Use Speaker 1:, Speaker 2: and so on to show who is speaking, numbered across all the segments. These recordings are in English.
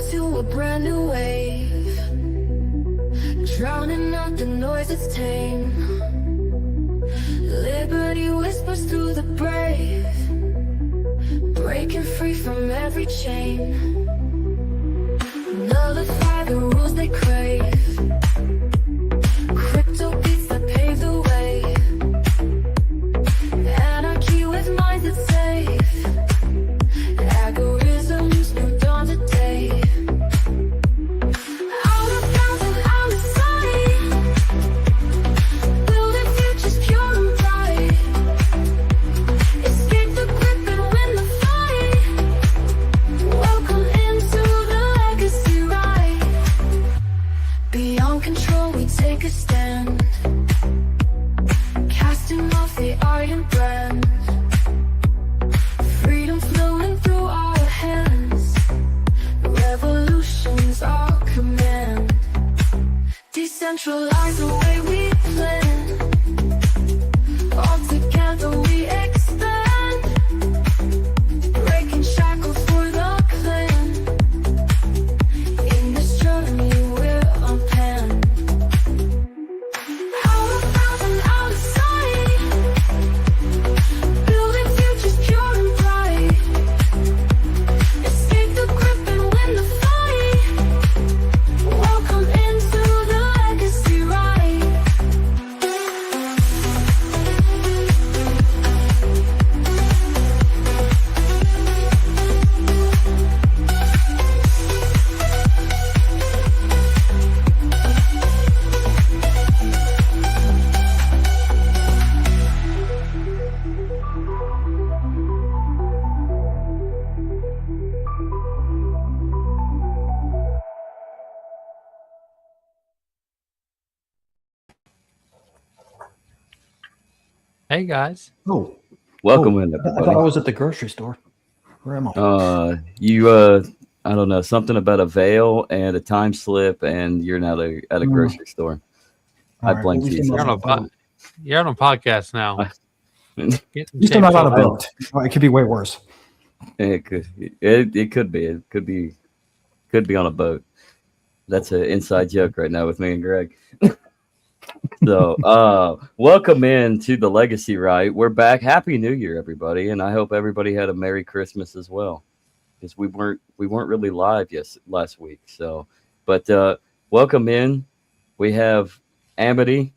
Speaker 1: into a brand new wave, drowning out the noise that's tame. Liberty whispers through the brave, breaking free from every chain. Nullify the rules they crave, crypto beats that pave the way. Anarchy with minds that's safe, algorithms new dawn today. Out of bounds and out of sight, building futures pure and bright. Escape the grip and win the fight. Welcome into the legacy ride. Beyond control we take a stand, casting off the iron brand. Freedom flowing through our hands, revolution's our command. Decentralize the way we plan, all together we expand. Breaking shackles for the clan, in this journey we're unpanned. Out of bounds and out of sight, building futures pure and bright. Escape the grip and win the fight. Welcome into the legacy ride.
Speaker 2: Hey guys.
Speaker 3: Oh,
Speaker 4: Welcome in,
Speaker 3: I thought I
Speaker 4: everybody.
Speaker 3: was at the grocery store. Where am I?
Speaker 4: I don't know, something about a veil and a time slip, and you're now at a grocery store.
Speaker 3: All
Speaker 4: I
Speaker 3: right,
Speaker 4: blame
Speaker 3: at least I'm
Speaker 4: Jesus.
Speaker 2: You're on a podcast now.
Speaker 4: It
Speaker 2: Get in
Speaker 3: At least I'm
Speaker 2: shape,
Speaker 3: not on a
Speaker 2: so-
Speaker 3: boat. Oh, it could be way worse.
Speaker 4: could be on a boat. That's an inside joke right now with me and Greg. So, welcome in to the Legacy Ride. We're back. Happy New Year, everybody, and I hope everybody had a Merry Christmas as well, because we weren't really live last week. So, but welcome in. We have Amity,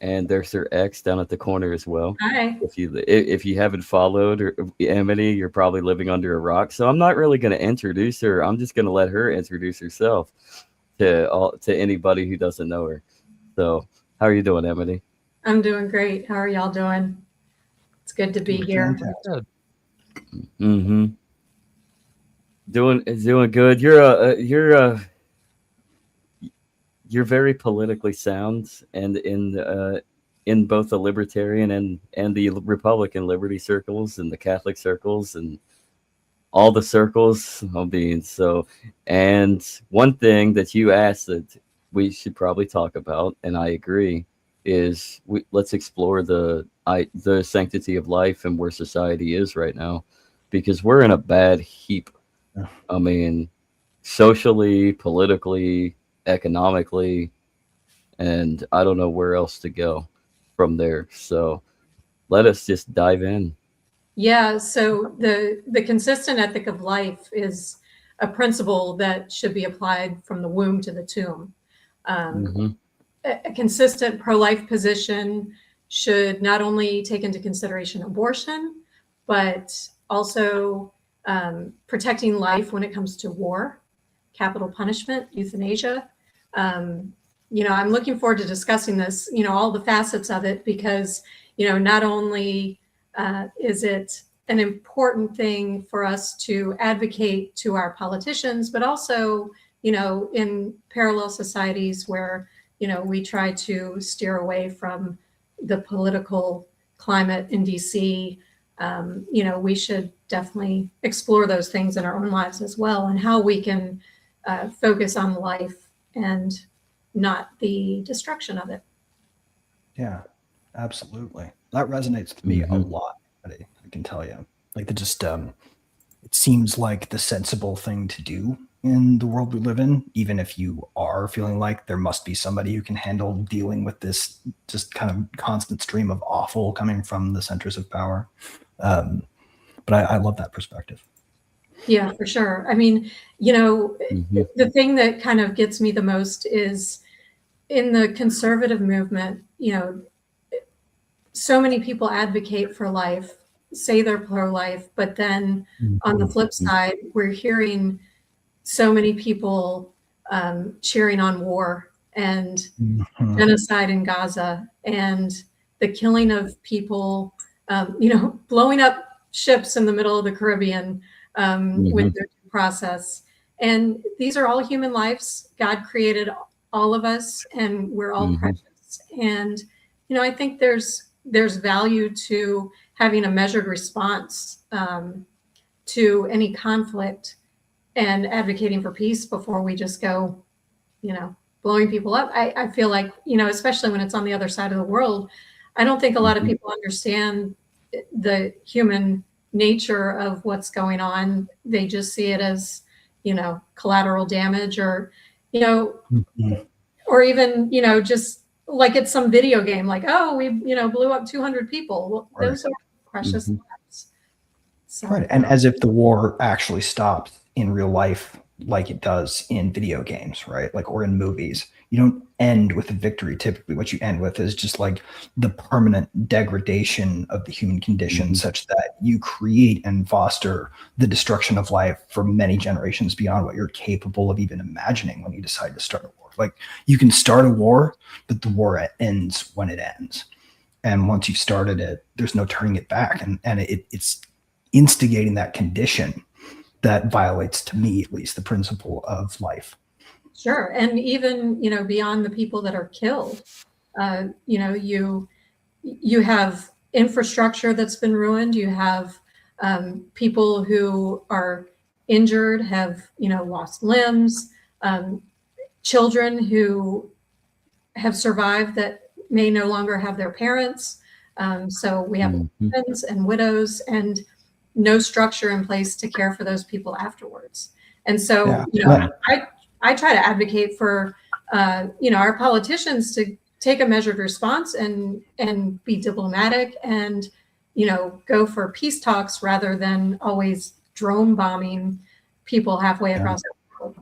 Speaker 4: and there's her ex down at the corner as well.
Speaker 5: Hi.
Speaker 4: If you haven't followed Amity, you're probably living under a rock. So I'm not really going to introduce her. I'm just going to let her introduce herself to anybody who doesn't know her. So, how are you doing, Amity?
Speaker 5: I'm doing great. How are y'all doing? It's good to be here.
Speaker 3: Fantastic.
Speaker 4: Mm-hmm. Doing good. You're very politically sound, and in both the libertarian and the Republican liberty circles and the Catholic circles and all the circles of being so. And one thing that you asked that we should probably talk about, and I agree, is let's explore the sanctity of life and where society is right now, because we're in a bad heap.
Speaker 3: Yeah.
Speaker 4: I mean, socially, politically, economically, and I don't know where else to go from there. So let us just dive in.
Speaker 5: Yeah, so the consistent ethic of life is a principle that should be applied from the womb to the tomb.
Speaker 4: Mhm.
Speaker 5: A consistent pro-life position should not only take into consideration abortion, but also protecting life when it comes to war, capital punishment, euthanasia. I'm looking forward to discussing this, all the facets of it, because, not only is it an important thing for us to advocate to our politicians, but also, in parallel societies where, we try to steer away from the political climate in DC, we should definitely explore those things in our own lives as well, and how we can focus on life and not the destruction of it.
Speaker 3: Yeah, absolutely. That resonates with me a lot. I can tell you, like the just it seems like the sensible thing to do in the world we live in, even if you are feeling like there must be somebody who can handle dealing with this just kind of constant stream of awful coming from the centers of power. But I love that perspective.
Speaker 5: Yeah, for sure. I mean, the thing that kind of gets me the most is in the conservative movement, so many people advocate for life, say they're pro-life, but then on the flip side, we're hearing so many people cheering on war and genocide in Gaza and the killing of people, blowing up ships in the middle of the Caribbean with their due process. And these are all human lives. God created all of us, and we're all precious. And I think there's value to having a measured response to any conflict and advocating for peace before we just go, blowing people up. I feel like, especially when it's on the other side of the world, I don't think a lot of people understand the human nature of what's going on. They just see it as, collateral damage or, or even, just like it's some video game, like, oh, we, blew up 200 people. Well, those are precious lives. So.
Speaker 3: Right. And as if the war actually stops in real life, like it does in video games, right? Like, or in movies. You don't end with a victory. Typically what you end with is just like the permanent degradation of the human condition, such that you create and foster the destruction of life for many generations beyond what you're capable of even imagining when you decide to start a war. Like, you can start a war, but the war ends when it ends. And once you've started it, there's no turning it back. And it's instigating that condition that violates, to me at least, the principle of life.
Speaker 5: Sure. And even, beyond the people that are killed, you have infrastructure that's been ruined. You have people who are injured, have, lost limbs, children who have survived that may no longer have their parents. So we have orphans and widows and no structure in place to care for those people afterwards. And so, I try to advocate for, our politicians to take a measured response and be diplomatic and, go for peace talks rather than always drone bombing people halfway across the world.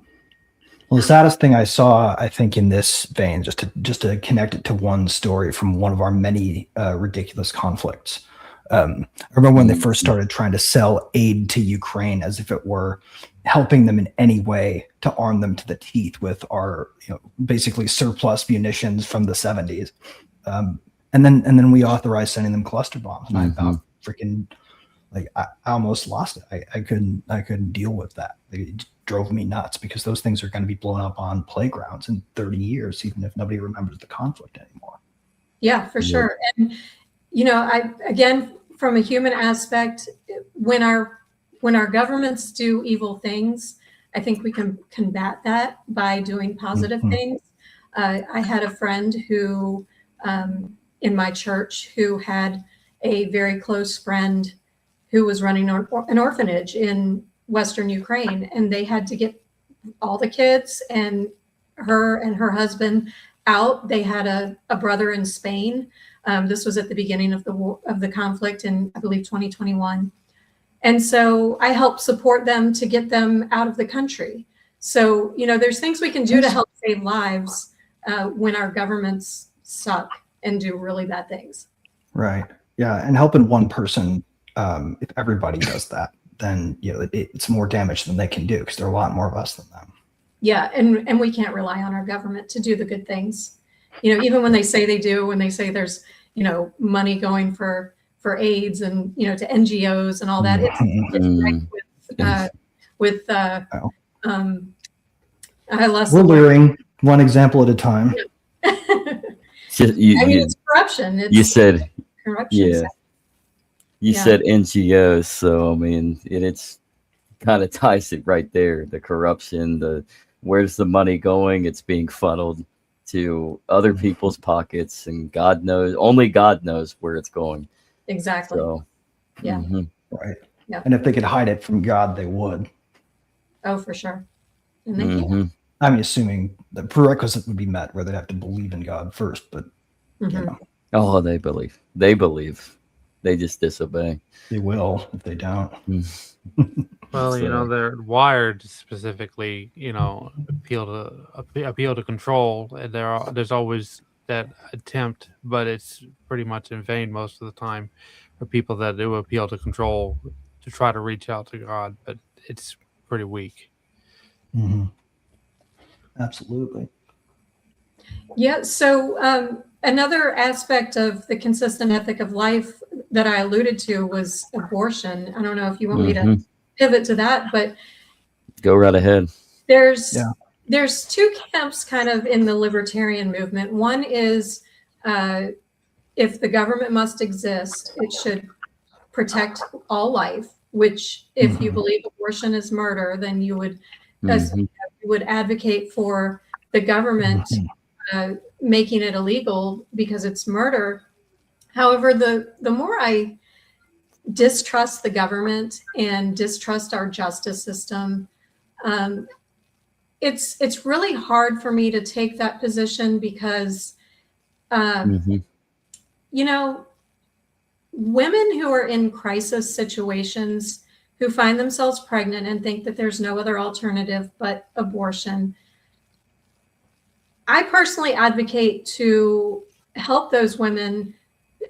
Speaker 3: Well, the saddest thing I saw, I think, in this vein, just to connect it to one story from one of our many ridiculous conflicts. I remember when they first started trying to sell aid to Ukraine as if it were helping them in any way to arm them to the teeth with our, basically surplus munitions from the 70s. And then we authorized sending them cluster bombs. And I about freaking, like, I almost lost it. I couldn't deal with that. It drove me nuts, because those things are going to be blown up on playgrounds in 30 years, even if nobody remembers the conflict anymore.
Speaker 5: Yeah, for sure. And, again, from a human aspect, when our governments do evil things, I think we can combat that by doing positive things. I had a friend who, in my church, who had a very close friend who was running an orphanage in Western Ukraine, and they had to get all the kids and her husband out. They had a brother in Spain. This was at the beginning of the conflict in, I believe, 2021. And so I helped support them to get them out of the country. So, there's things we can do to help save lives when our governments suck and do really bad things. Right.
Speaker 3: Yeah. And helping one person, if everybody does that, then, it's more damage than they can do, because there are a lot more of us than them.
Speaker 5: Yeah. And we can't rely on our government to do the good things. Even when they say they do, when they say there's, money going for AIDS and, to NGOs and all that,
Speaker 3: we're learning one example at a time.
Speaker 5: It's corruption.
Speaker 4: You said
Speaker 5: corruption.
Speaker 4: Yeah. You said NGOs, so I mean, it's kind of ties it right there. The corruption, where's the money going? It's being funneled to other people's pockets, and only God knows where it's going.
Speaker 5: Exactly.
Speaker 4: So,
Speaker 5: yeah.
Speaker 3: Right. And if they could hide it from God, they would.
Speaker 5: Oh, for sure. And they can't.
Speaker 3: I mean, assuming the prerequisite would be met where they'd have to believe in God first, but you know,
Speaker 4: Oh, they believe. They believe. They just disobey.
Speaker 3: they will if they don't.
Speaker 2: Well, you know,
Speaker 4: So-
Speaker 2: they're wired specifically, you know, appeal to control, and there's always that attempt, but it's pretty much in vain most of the time for people that do appeal to control to try to reach out to God, but it's pretty weak.
Speaker 3: Absolutely.
Speaker 5: Yeah. So another aspect of the consistent ethic of life that I alluded to was abortion. I don't know if you want me to pivot to that, but
Speaker 4: Go right ahead.
Speaker 5: there's two camps kind of in the libertarian movement. One is if the government must exist, it should protect all life, which if you believe abortion is murder, then you would you would advocate for the government making it illegal because it's murder. However, the more I distrust the government and distrust our justice system, it's really hard for me to take that position because you know, women who are in crisis situations, who find themselves pregnant and think that there's no other alternative but abortion, I personally advocate to help those women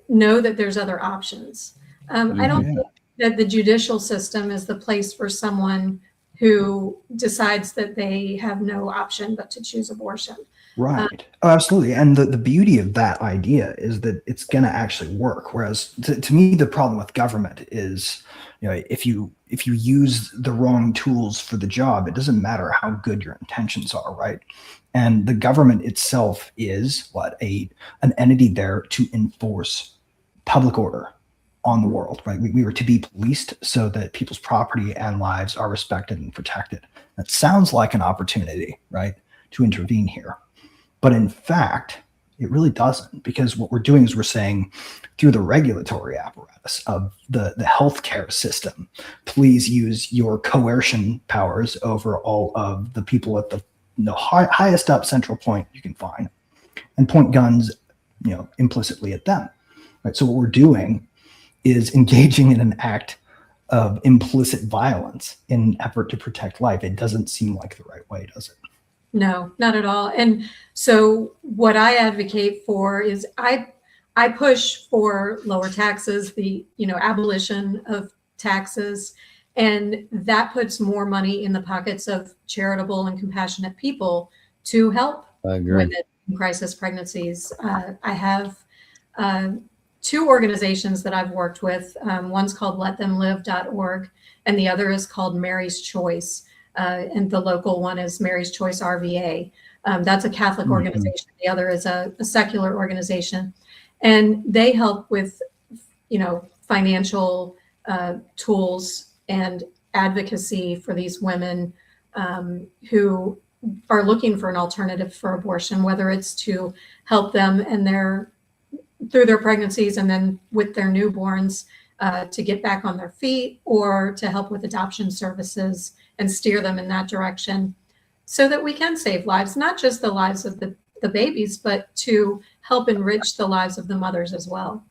Speaker 5: know that there's other options. I don't think that the judicial system is the place for someone who decides that they have no option but to choose abortion.
Speaker 3: Right. Oh, absolutely. And the beauty of that idea is that it's going to actually work. Whereas to me, the problem with government is, you know, if you use the wrong tools for the job, it doesn't matter how good your intentions are, right? And the government itself is an entity there to enforce public order on the world, right? We were to be policed so that people's property and lives are respected and protected. That sounds like an opportunity, right, to intervene here. But in fact, it really doesn't, because what we're doing is we're saying through the regulatory apparatus of the healthcare system, please use your coercion powers over all of the people at the highest up central point you can find and point guns, you know, implicitly at them. Right. So what we're doing is engaging in an act of implicit violence in an effort to protect life. It doesn't seem like the right way, does it?
Speaker 5: No, not at all. And so what I advocate for is I push for lower taxes, the, you know, abolition of taxes, and that puts more money in the pockets of charitable and compassionate people to help women in crisis pregnancies. I have two organizations that I've worked with. One's called letthemlive.org, and the other is called Mary's Choice. And the local one is Mary's Choice RVA. That's a Catholic organization. The other is a secular organization. And they help with, you know, financial tools and advocacy for these women who are looking for an alternative for abortion, whether it's to help them and through their pregnancies and then with their newborns to get back on their feet, or to help with adoption services and steer them in that direction so that we can save lives, not just the lives of the babies, but to help enrich the lives of the mothers as well.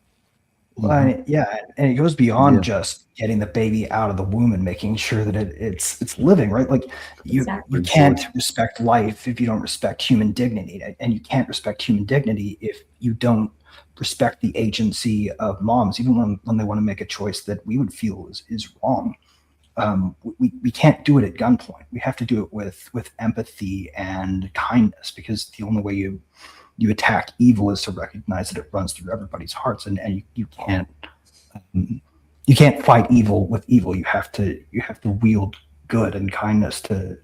Speaker 3: Yeah, and it goes beyond just getting the baby out of the womb and making sure that it's living, right? Like you can't respect life if you don't respect human dignity, and you can't respect human dignity if you don't respect the agency of moms, even when they want to make a choice that we would feel is wrong. We can't do it at gunpoint. We have to do it with empathy and kindness, because the only way you attack evil is to recognize that it runs through everybody's hearts, and you can't fight evil with evil. You have to wield good and kindness to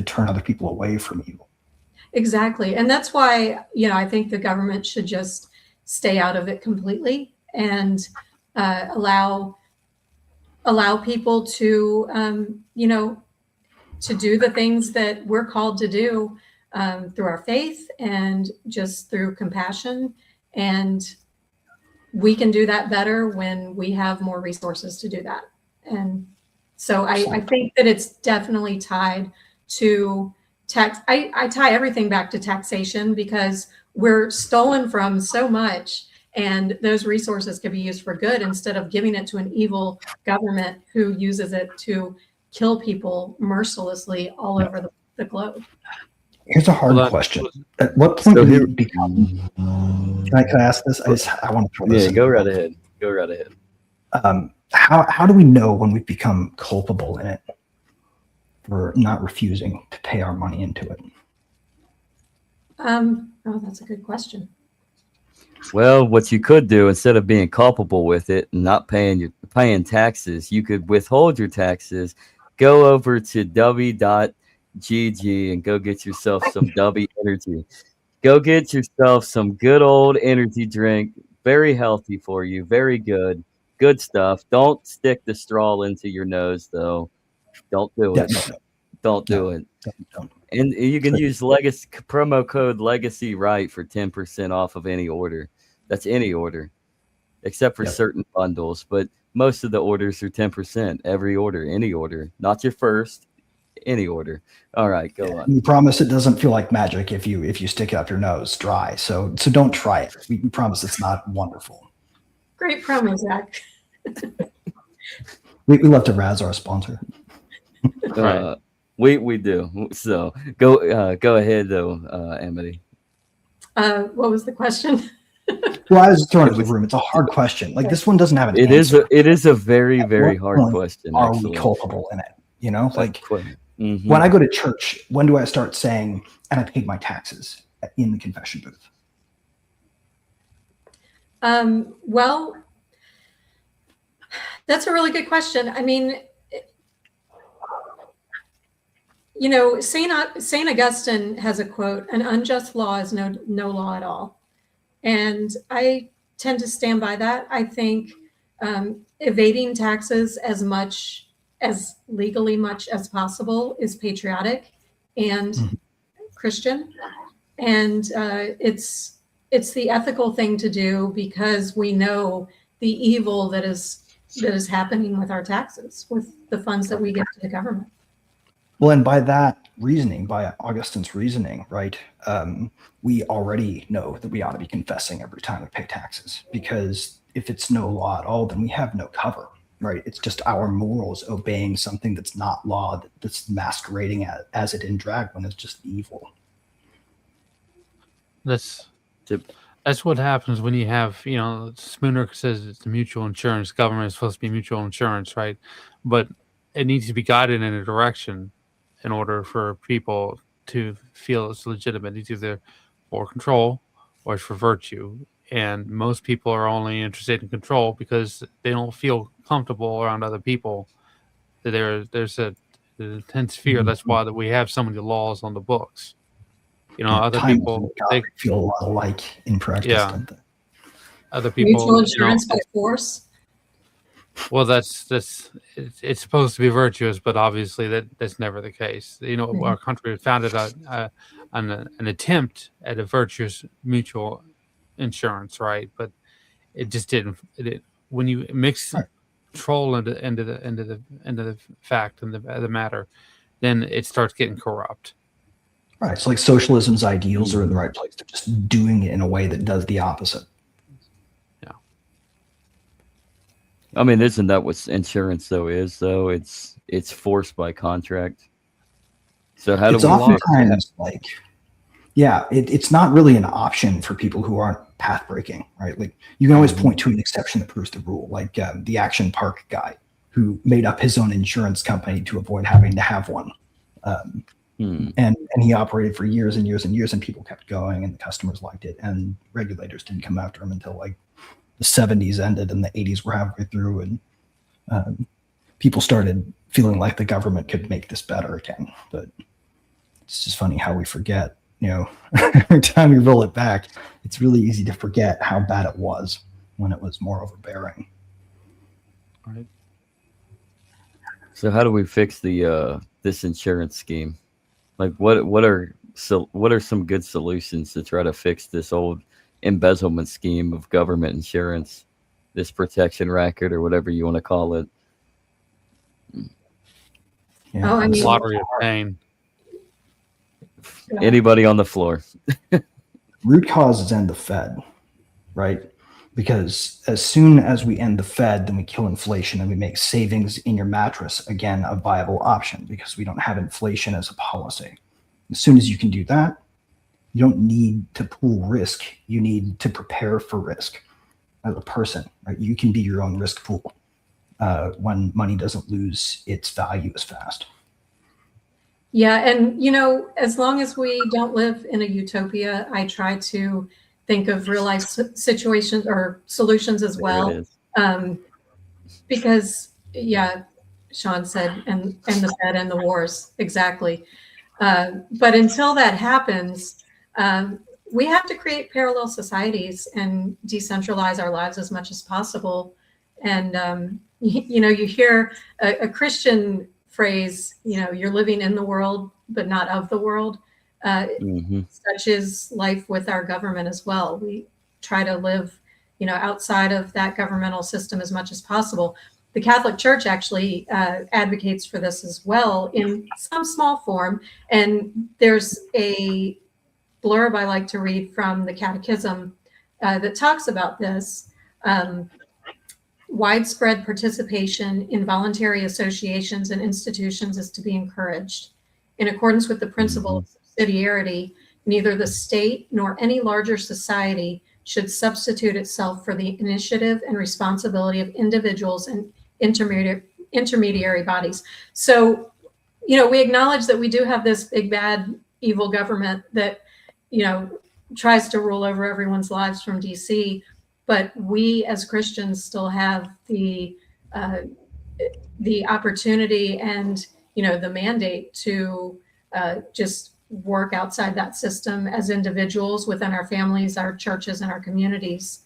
Speaker 3: turn other people away from evil.
Speaker 5: Exactly. And that's why, you know, I think the government should just stay out of it completely and allow people to, you know, to do the things that we're called to do through our faith and just through compassion. And we can do that better when we have more resources to do that. And so I think that it's definitely tied to tax. I tie everything back to taxation because we're stolen from so much, and those resources could be used for good instead of giving it to an evil government who uses it to kill people mercilessly all over the globe.
Speaker 3: Here's a hard
Speaker 2: Well,
Speaker 3: question. At what point
Speaker 4: So
Speaker 3: do
Speaker 4: here-
Speaker 3: we become? Can I ask this? I want to throw this
Speaker 4: Yeah,
Speaker 3: in.
Speaker 4: go right ahead. Go right ahead.
Speaker 3: How do we know when we've become culpable in it for not refusing to pay our money into it?
Speaker 5: Oh, that's a good question.
Speaker 4: Well, what you could do instead of being culpable with it and not paying taxes, you could withhold your taxes, go over to w.gg and go get yourself some W energy. Go get yourself some good old energy drink. Very healthy for you. Very good. Good stuff. Don't stick the straw into your nose, though. Don't do it. Don't do it.
Speaker 3: Don't.
Speaker 4: And you can use promo code Legacy Right for 10% off of any order. That's any order, except for certain bundles. But most of the orders are 10%. Every order, any order, not your first, any order. All right, go on.
Speaker 3: We promise it doesn't feel like magic if you stick it up your nose dry. So don't try it. We promise it's not wonderful.
Speaker 5: Great promo, Zach.
Speaker 3: We love to razz our sponsor.
Speaker 4: Right. We do. So go ahead though, Amity.
Speaker 5: What was the question?
Speaker 3: Well, I was throwing it in the room. It's a hard question. Like this one doesn't have an
Speaker 4: It
Speaker 3: answer.
Speaker 4: is a very, very
Speaker 3: At
Speaker 4: hard
Speaker 3: what point
Speaker 4: question.
Speaker 3: Are
Speaker 4: actually.
Speaker 3: we culpable in it? You know, like
Speaker 4: Mhm.
Speaker 3: when I go to church, when do I start saying, and I paid my taxes in the confession booth?
Speaker 5: Well, that's a really good question. I mean, you know, Saint Augustine has a quote: "An unjust law is no law at all," and I tend to stand by that. I think evading taxes as much as legally much as possible is patriotic and Christian, and it's the ethical thing to do because we know the evil that is happening with our taxes, with the funds that we give to the government.
Speaker 3: Well, and by that reasoning, by Augustine's reasoning, right, we already know that we ought to be confessing every time we pay taxes, because if it's no law at all, then we have no cover, right? It's just our morals obeying something that's not law, that's masquerading as it in drag when it's just evil.
Speaker 2: That's what happens when you have, you know, Spooner says it's mutual insurance. Government is supposed to be mutual insurance, right? But it needs to be guided in a direction in order for people to feel it's legitimate. It's either for control or it's for virtue. And most people are only interested in control because they don't feel comfortable around other people. There's an intense fear. That's why that we have so many laws on the books. You know, other people
Speaker 3: they feel a lot alike in practice, don't they?
Speaker 2: Other people,
Speaker 5: Mutual insurance by force.
Speaker 2: Well, it's supposed to be virtuous, but obviously that's never the case. You know, our country founded an attempt at a virtuous mutual insurance, right? But it just didn't. When you mix control into the fact and the matter, then it starts getting corrupt.
Speaker 3: Right. So like socialism's ideals are in the right place. They're just doing it in a way that does the opposite.
Speaker 2: Yeah.
Speaker 4: I mean, isn't that what insurance though is though? It's forced by contract. So how do
Speaker 3: it's
Speaker 4: we
Speaker 3: oftentimes like, yeah, it's not really an option for people who aren't path breaking, right? Like you can always point to an exception that proves the rule, like the Action Park guy who made up his own insurance company to avoid having to have one. And he operated for years and years and years, and people kept going, and the customers liked it, and regulators didn't come after him until like the 70s ended and the 80s were halfway through, and people started feeling like the government could make this better again. But it's just funny how we forget, you know, every time we roll it back, it's really easy to forget how bad it was when it was more overbearing.
Speaker 2: Right.
Speaker 4: So how do we fix the this insurance scheme? Like what are some good solutions to try to fix this old embezzlement scheme of government insurance, this protection racket or whatever you want to call it?
Speaker 3: Yeah.
Speaker 5: Oh, I mean,
Speaker 2: Lottery of pain.
Speaker 4: Anybody on the floor?
Speaker 3: Root cause is end the Fed, right? Because as soon as we end the Fed, then we kill inflation and we make savings in your mattress, again, a viable option because we don't have inflation as a policy. As soon as you can do that, you don't need to pool risk. You need to prepare for risk as a person, right? You can be your own risk pool when money doesn't lose its value as fast.
Speaker 5: yeah, and as long as we don't live in a utopia, I try to think of real life situations or solutions as
Speaker 4: There
Speaker 5: well.
Speaker 4: it is.
Speaker 5: Because yeah, Sean said, and the Fed and the wars, exactly. But until that happens, we have to create parallel societies and decentralize our lives as much as possible. And you hear a Christian phrase, you're living in the world but not of the world. Such is life with our government as well. We try to live, outside of that governmental system as much as possible. The Catholic Church actually advocates for this as well in some small form. And there's a blurb I like to read from the Catechism that talks about this. Widespread participation in voluntary associations and institutions is to be encouraged. In accordance with the principle of subsidiarity, neither the state nor any larger society should substitute itself for the initiative and responsibility of individuals and intermediary bodies. So, we acknowledge that we do have this big, bad, evil government that, tries to rule over everyone's lives from DC. But we as Christians still have the opportunity and, the mandate to just work outside that system as individuals within our families, our churches, and our communities,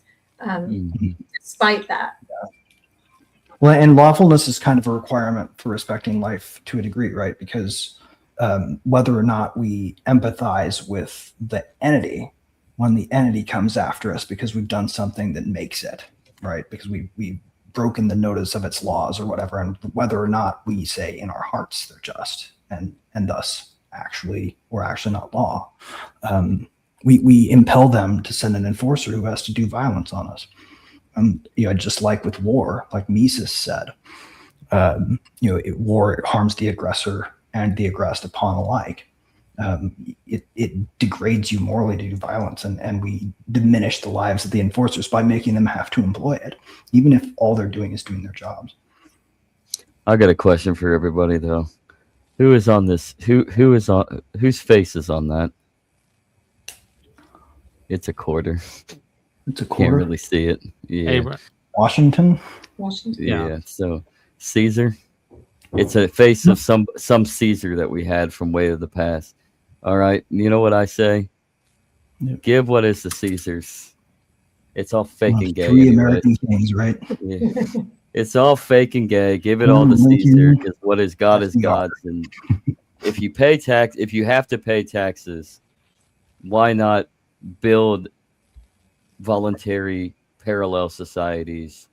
Speaker 5: despite that.
Speaker 3: Well, and lawfulness is kind of a requirement for respecting life to a degree, right? Because whether or not we empathize with the entity, when the entity comes after us because we've done something that makes it, right? Because we've broken the notice of its laws or whatever, and whether or not we say in our hearts they're just and thus actually not law, we impel them to send an enforcer who has to do violence on us. Just like with war, like Mises said, war, it harms the aggressor and the aggressed upon alike. It degrades you morally to do violence, and we diminish the lives of the enforcers by making them have to employ it, even if all they're doing is doing their jobs.
Speaker 4: I got a question for everybody though. Who is on this? Who is on? Whose face is on that? It's a quarter.
Speaker 3: It's a quarter.
Speaker 4: Can't really see it. Yeah.
Speaker 3: Washington.
Speaker 4: Yeah. So Caesar. It's a face of some Caesar that we had from way of the past. All right. You know what I say?
Speaker 3: Yep.
Speaker 4: Give what is the Caesars. It's all fake and gay.
Speaker 3: Three American kings, right?
Speaker 4: Yeah. It's all fake and gay. Give it all to Caesar, because what is God is God's. And if you have to pay taxes, why not build voluntary parallel societies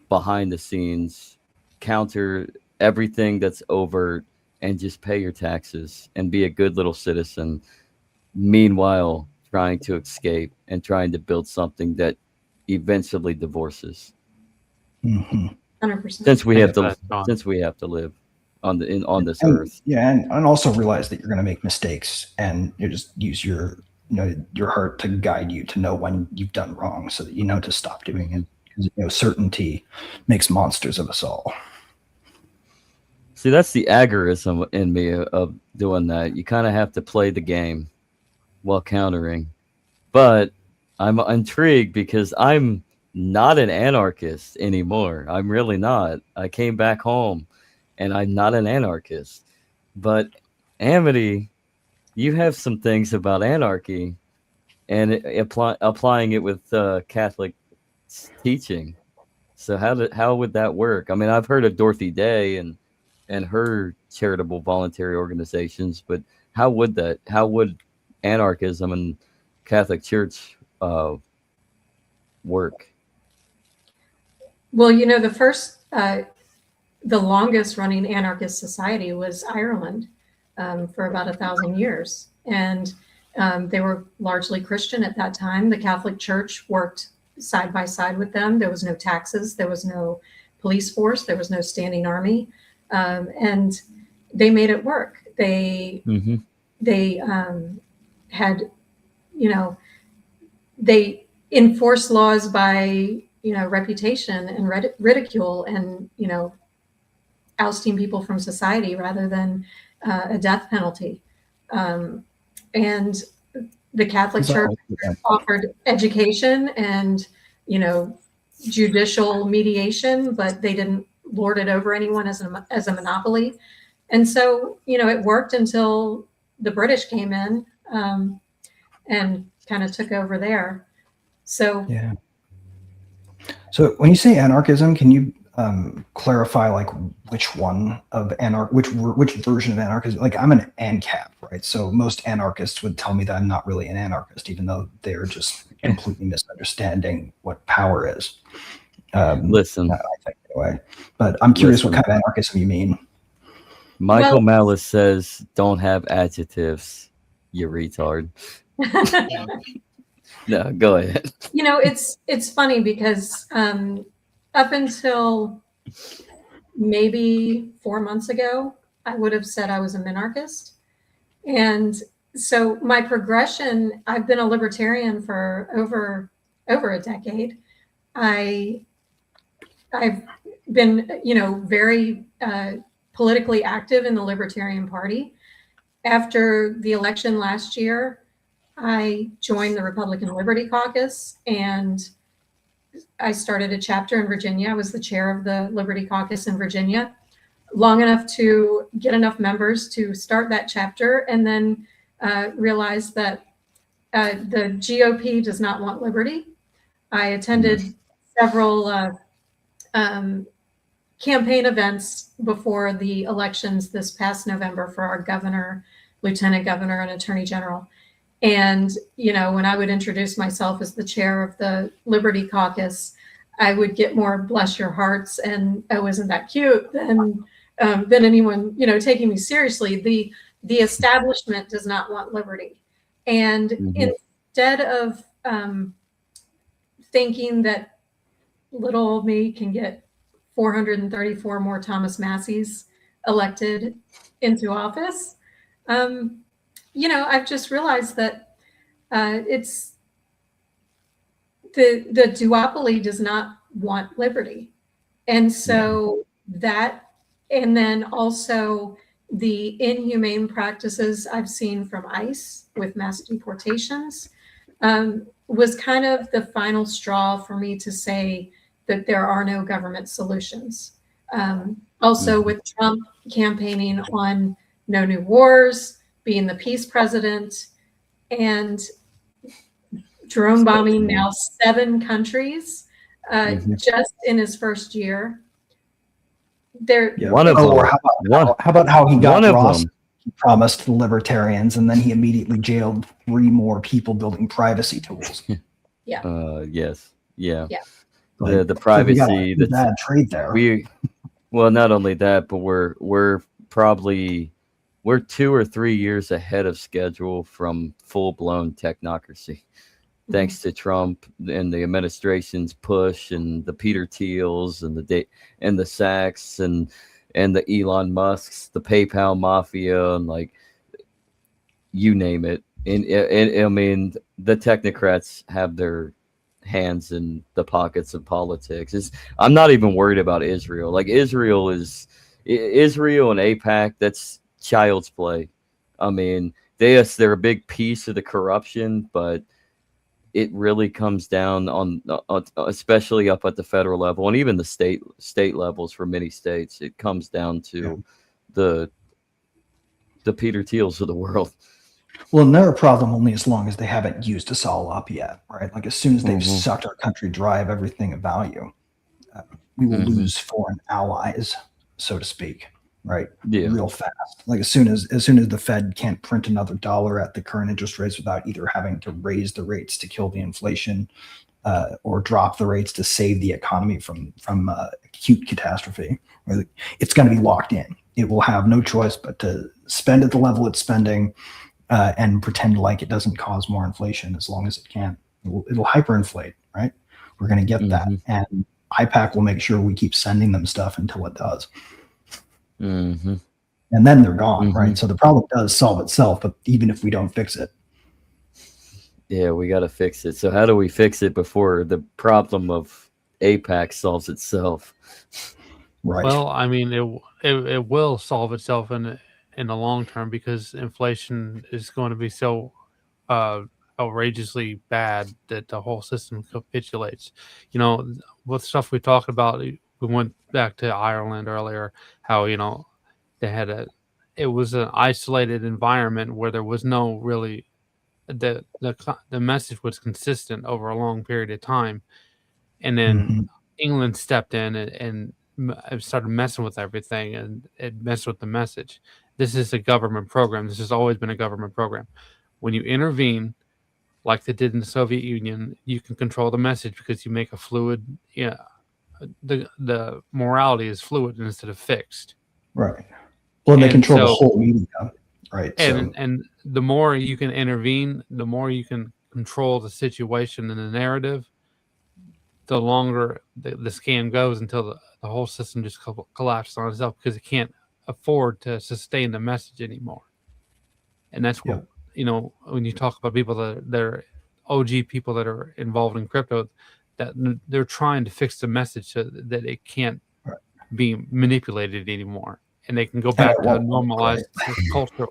Speaker 4: behind the scenes, counter everything that's overt, and just pay your taxes and be a good little citizen, meanwhile trying to escape and trying to build something that eventually divorces.
Speaker 5: 100%.
Speaker 4: Since we have to live on this earth.
Speaker 3: Yeah, and also realize that you're going to make mistakes, and you just use your heart to guide you to know when you've done wrong, so that you know to stop doing it. Because certainty makes monsters of us all.
Speaker 4: See, that's the agorism in me of doing that. You kind of have to play the game while countering. But I'm intrigued because I'm not an anarchist anymore. I'm really not. I came back home and I'm not an anarchist. But Amity, you have some things about anarchy and applying it with Catholic teaching. So how would that work? I mean, I've heard of Dorothy Day and her charitable voluntary organizations, but how would anarchism and Catholic Church work?
Speaker 5: Well, the first the longest running anarchist society was Ireland for about 1,000 years. And they were largely Christian at that time. The Catholic Church worked side by side with them. There was no taxes. There was no police force. There was no standing army. And they made it work. They had, they enforced laws by, reputation and ridicule and, ousting people from society rather than a death penalty. And the Catholic Church offered education and, judicial mediation, but they didn't lord it over anyone as a monopoly. And so, it worked until the British came in and kind of took over there. So,
Speaker 3: yeah. So when you say anarchism, can you clarify like which one of which version of anarchism? Like I'm an ANCAP, right? So most anarchists would tell me that I'm not really an anarchist, even though they're just completely misunderstanding what power is.
Speaker 4: Listen,
Speaker 3: I think anyway, but I'm curious what kind of anarchism you mean.
Speaker 4: Michael Malice says, "Don't have adjectives, you retard." No, go ahead.
Speaker 5: it's funny because up until maybe 4 months ago, I would have said I was a minarchist. And so my progression, I've been a libertarian for over a decade. I've been, very politically active in the Libertarian Party. After the election last year, I joined the Republican Liberty Caucus and I started a chapter in Virginia. I was the chair of the Liberty Caucus in Virginia, long enough to get enough members to start that chapter, and then realized that the GOP does not want liberty. I attended several campaign events before the elections this past November for our governor, lieutenant governor, and attorney general. And, when I would introduce myself as the chair of the Liberty Caucus, I would get more bless your hearts and, oh, isn't that cute, than anyone, taking me seriously. The establishment does not want liberty. And instead of thinking that little old me can get 434 more Thomas Masseys elected into office, I've just realized that it's the duopoly does not want liberty. And so that, and then also the inhumane practices I've seen from ICE with mass deportations was kind of the final straw for me to say that there are no government solutions. Also with Trump campaigning on no new wars, being the peace president, and drone bombing now 7 countries just in his first year.
Speaker 3: One of them. How about how he got Ross? He promised the libertarians, and then he immediately jailed 3 more people building privacy tools.
Speaker 4: Yes. Yeah.
Speaker 3: Like,
Speaker 4: the privacy.
Speaker 3: That's bad trade there.
Speaker 4: Well, not only that, but we're 2 or 3 years ahead of schedule from full-blown technocracy, thanks to Trump and the administration's push, and the Peter Thiels and the Sachs and the Elon Musks, the PayPal mafia, and like you name it. And I mean, the technocrats have their hands in the pockets of politics. I'm not even worried about Israel. Like Israel and AIPAC, that's child's play. I mean, they're a big piece of the corruption, but it really comes down on especially up at the federal level and even the state levels for many states. It comes down to the Peter Thiels of the world.
Speaker 3: Well, and they're a problem only as long as they haven't used us all up yet, right? Like as soon as they've sucked our country dry of everything of value, we will lose foreign allies, so to speak, right? Real fast. Like as soon as the Fed can't print another dollar at the current interest rates without either having to raise the rates to kill the inflation or drop the rates to save the economy from acute catastrophe. Right? It's going to be locked in. It will have no choice but to spend at the level it's spending and pretend like it doesn't cause more inflation as long as it can. It'll hyperinflate, right? We're going to get that. And IPAC will make sure we keep sending them stuff until it does.
Speaker 4: Mm-hmm.
Speaker 3: And then they're gone, right? So the problem does solve itself, but even if we don't fix it.
Speaker 4: Yeah, we got to fix it. So how do we fix it before the problem of APAC solves itself?
Speaker 3: Right.
Speaker 2: Well, I mean, it will solve itself in the long term, because inflation is going to be so outrageously bad that the whole system capitulates. You know, what stuff we talked about, we went back to Ireland earlier, how, you know, it was an isolated environment where there was no really, the message was consistent over a long period of time. And then England stepped in and started messing with everything, and it messed with the message. This is a government program. This has always been a government program. When you intervene, like they did in the Soviet Union, you can control the message because you make a fluid. Yeah, the morality is fluid instead of fixed.
Speaker 3: Right. Well, they
Speaker 2: And
Speaker 3: control the
Speaker 2: so-
Speaker 3: whole media, right?
Speaker 2: And the more you can intervene, the more you can control the situation and the narrative, the longer the scam goes, until the whole system just collapses on itself, because it can't afford to sustain the message anymore. And that's what, you know, when you talk about people that are OG people that are involved in crypto, that they're trying to fix the message so that it can't be manipulated anymore, and they can go back to a normalized culture,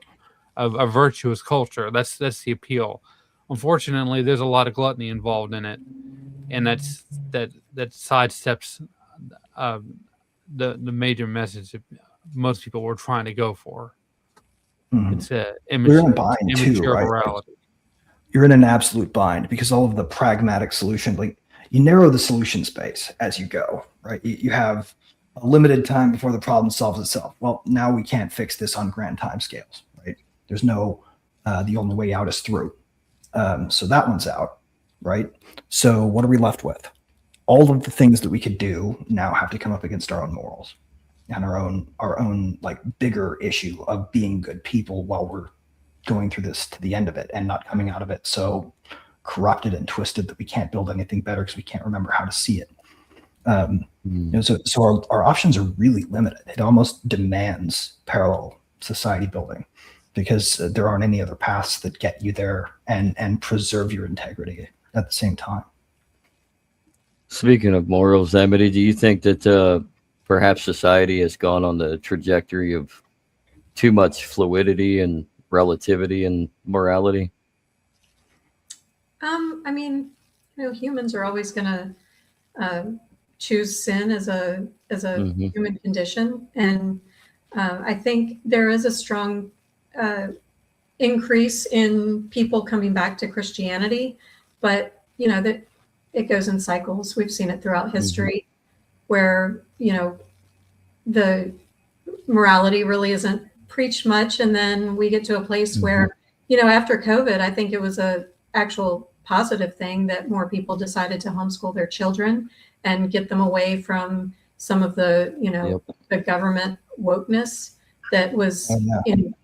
Speaker 2: a virtuous culture. That's the appeal. Unfortunately, there's a lot of gluttony involved in it, and that sidesteps the major message that most people were trying to go for. It's a
Speaker 3: We're in a bind too,
Speaker 2: immature
Speaker 3: right?
Speaker 2: morality.
Speaker 3: You're in an absolute bind because all of the pragmatic solution, like you narrow the solution space as you go, right? You have a limited time before the problem solves itself. Well, now we can't fix this on grand time scales, right? There's no, the only way out is through. So that one's out, right? So what are we left with? All of the things that we could do now have to come up against our own morals and our own like bigger issue of being good people while we're going through this to the end of it and not coming out of it so corrupted and twisted that we can't build anything better because we can't remember how to see it. You know, so our options are really limited. It almost demands parallel society building because there aren't any other paths that get you there and preserve your integrity at the same time.
Speaker 4: Speaking of morals, Amity, do you think that perhaps society has gone on the trajectory of too much fluidity and relativity and morality?
Speaker 5: I mean, you know, humans are always going to choose sin as a human condition, and I think there is a strong increase in people coming back to Christianity, but you know that it goes in cycles. We've seen it throughout history, where you know the morality really isn't preached much, and then we get to a place where, you know, after COVID, I think it was a actual positive thing that more people decided to homeschool their children and get them away from some of the, you know, the government wokeness that was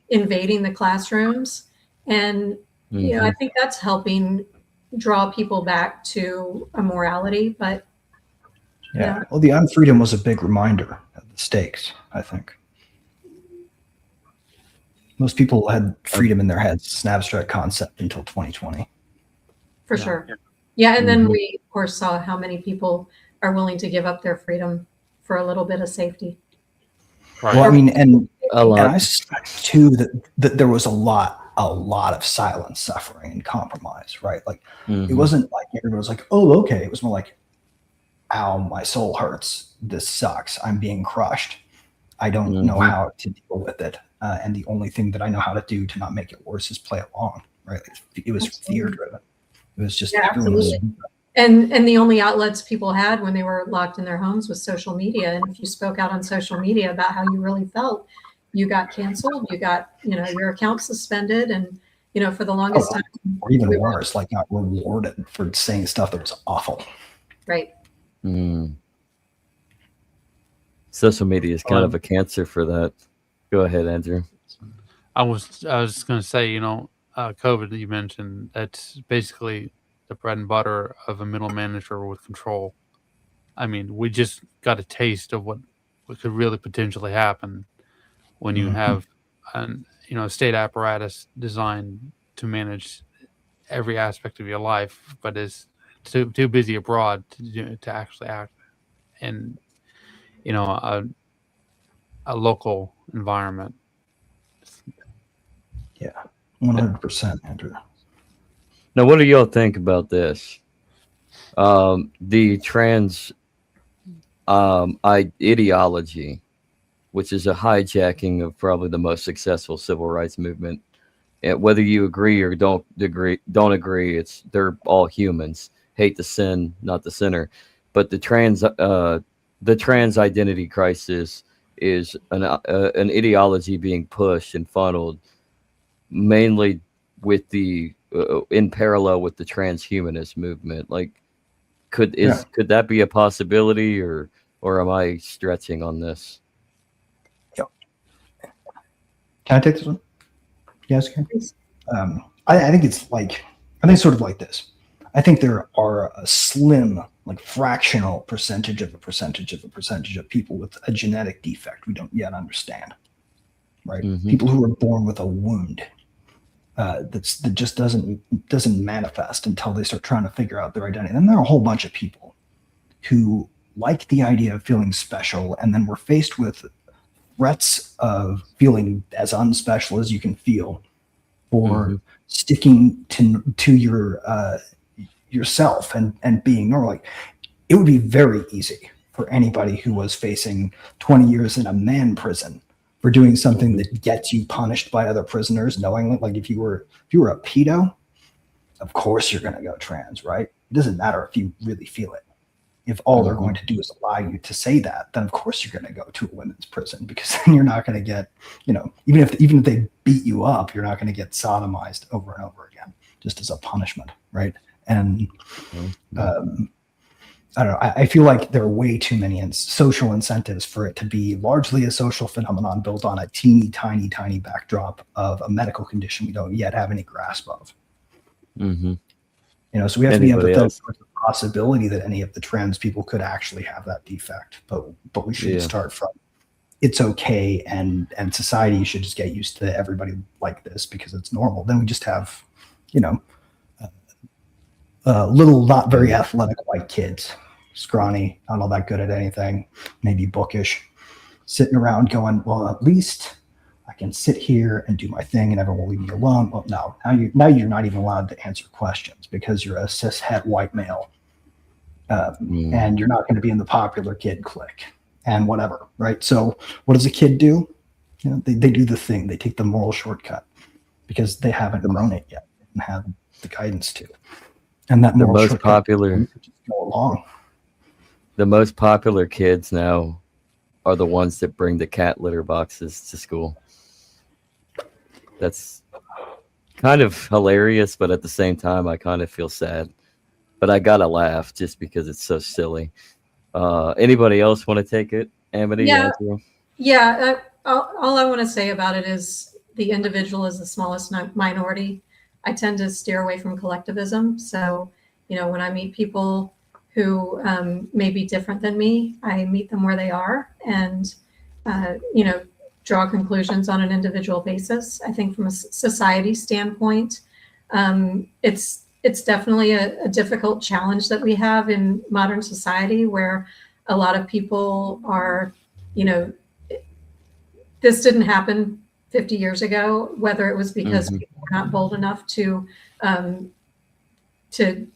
Speaker 5: invading the classrooms. And, you know, I think that's helping draw people back to a morality, but
Speaker 3: yeah. Well, the unfreedom was a big reminder of the stakes, I think. Most people had freedom in their heads. It's an abstract concept until 2020.
Speaker 5: For sure. Yeah. And then we, of course, saw how many people are willing to give up their freedom for a little bit of safety.
Speaker 2: Right.
Speaker 3: Well, I mean, and I suspect too that there was a lot of silent suffering and compromise, right? Like it wasn't like everyone was like, oh, okay. It was more like, ow, my soul hurts. This sucks. I'm being crushed. I don't know how to deal with it. And the only thing that I know how to do to not make it worse is play along, right? It was fear driven. It was just everyone was,
Speaker 5: and the only outlets people had when they were locked in their homes was social media. And if you spoke out on social media about how you really felt, you got canceled, you got, you know, your account suspended. And, you know, for the longest time,
Speaker 3: or even worse, like got rewarded for saying stuff that was awful.
Speaker 5: Right.
Speaker 4: social media is kind of a cancer for that. Go ahead, Andrew.
Speaker 2: I was just going to say, COVID that you mentioned, that's basically the bread and butter of a middle manager with control. I mean, we just got a taste of what could really potentially happen when you have a state apparatus designed to manage every aspect of your life, but is too busy abroad to actually act in a local environment.
Speaker 3: Yeah, 100%, Andrew.
Speaker 4: Now, what do y'all think about this? The trans ideology, which is a hijacking of probably the most successful civil rights movement. And whether you agree or don't agree, they're all humans. Hate the sin, not the sinner. But the trans identity crisis is an ideology being pushed and funneled mainly with the in parallel with the transhumanist movement. Like, could that be a possibility, or am I stretching on this?
Speaker 3: Yep. Can I take this one? Yes, can. I think it's sort of like this. I think there are a slim, fractional percentage of people with a genetic defect we don't yet understand. Right?
Speaker 4: Mm-hmm.
Speaker 3: People who are born with a wound that just doesn't manifest until they start trying to figure out their identity. And there are a whole bunch of people who like the idea of feeling special, and then we're faced with threats of feeling as unspecial as you can feel, or sticking to your yourself and being normal. It would be very easy for anybody who was facing 20 years in a man prison for doing something that gets you punished by other prisoners, knowing if you were a pedo, of course you're going to go trans, right? It doesn't matter if you really feel it. If all they're going to do is allow you to say that, then of course you're going to go to a women's prison, because then you're not going to get, even if they beat you up, you're not going to get sodomized over and over again, just as a punishment, right? And I don't know. I feel like there are way too many social incentives for it to be largely a social phenomenon built on a teeny, tiny, tiny backdrop of a medical condition we don't yet have any grasp of.
Speaker 4: Mm-hmm.
Speaker 3: So we have to be empathetic with the possibility that any of the trans people could actually have that defect, but we should start from it's okay, and society should just get used to everybody like this because it's normal. Then we just have, little, not very athletic white kids, scrawny, not all that good at anything, maybe bookish, sitting around going, well, at least I can sit here and do my thing and everyone will leave me alone. Well, no, now you're not even allowed to answer questions because you're a cishet white male. And you're not going to be in the popular kid clique and whatever, right? So what does a kid do? They do the thing. They take the moral shortcut because they haven't grown it yet and have the guidance to. And that
Speaker 4: the most popular
Speaker 3: just go along.
Speaker 4: The most popular kids now are the ones that bring the cat litter boxes to school. That's kind of hilarious, but at the same time, I kind of feel sad. But I gotta laugh just because it's so silly. Anybody else want to take it, Amity?
Speaker 5: Yeah. All I want to say about it is the individual is the smallest minority. I tend to steer away from collectivism. So, when I meet people who may be different than me, I meet them where they are and, draw conclusions on an individual basis. I think from a society standpoint, it's definitely a difficult challenge that we have in modern society where a lot of people are, this didn't happen 50 years ago, whether it was because people were not bold enough to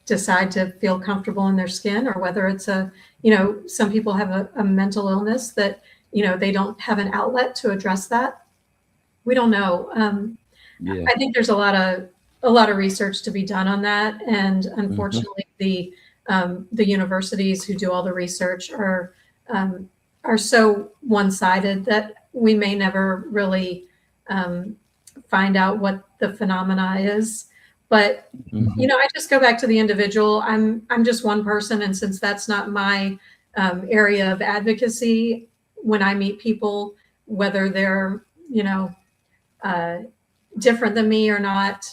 Speaker 5: decide to feel comfortable in their skin, or whether it's some people have a mental illness that, they don't have an outlet to address that. We don't know. I think there's a lot of research to be done on that. And unfortunately, the universities who do all the research are so one-sided that we may never really find out what the phenomena is. But I just go back to the individual. I'm just one person, and since that's not my area of advocacy, when I meet people, whether they're, you know, different than me or not,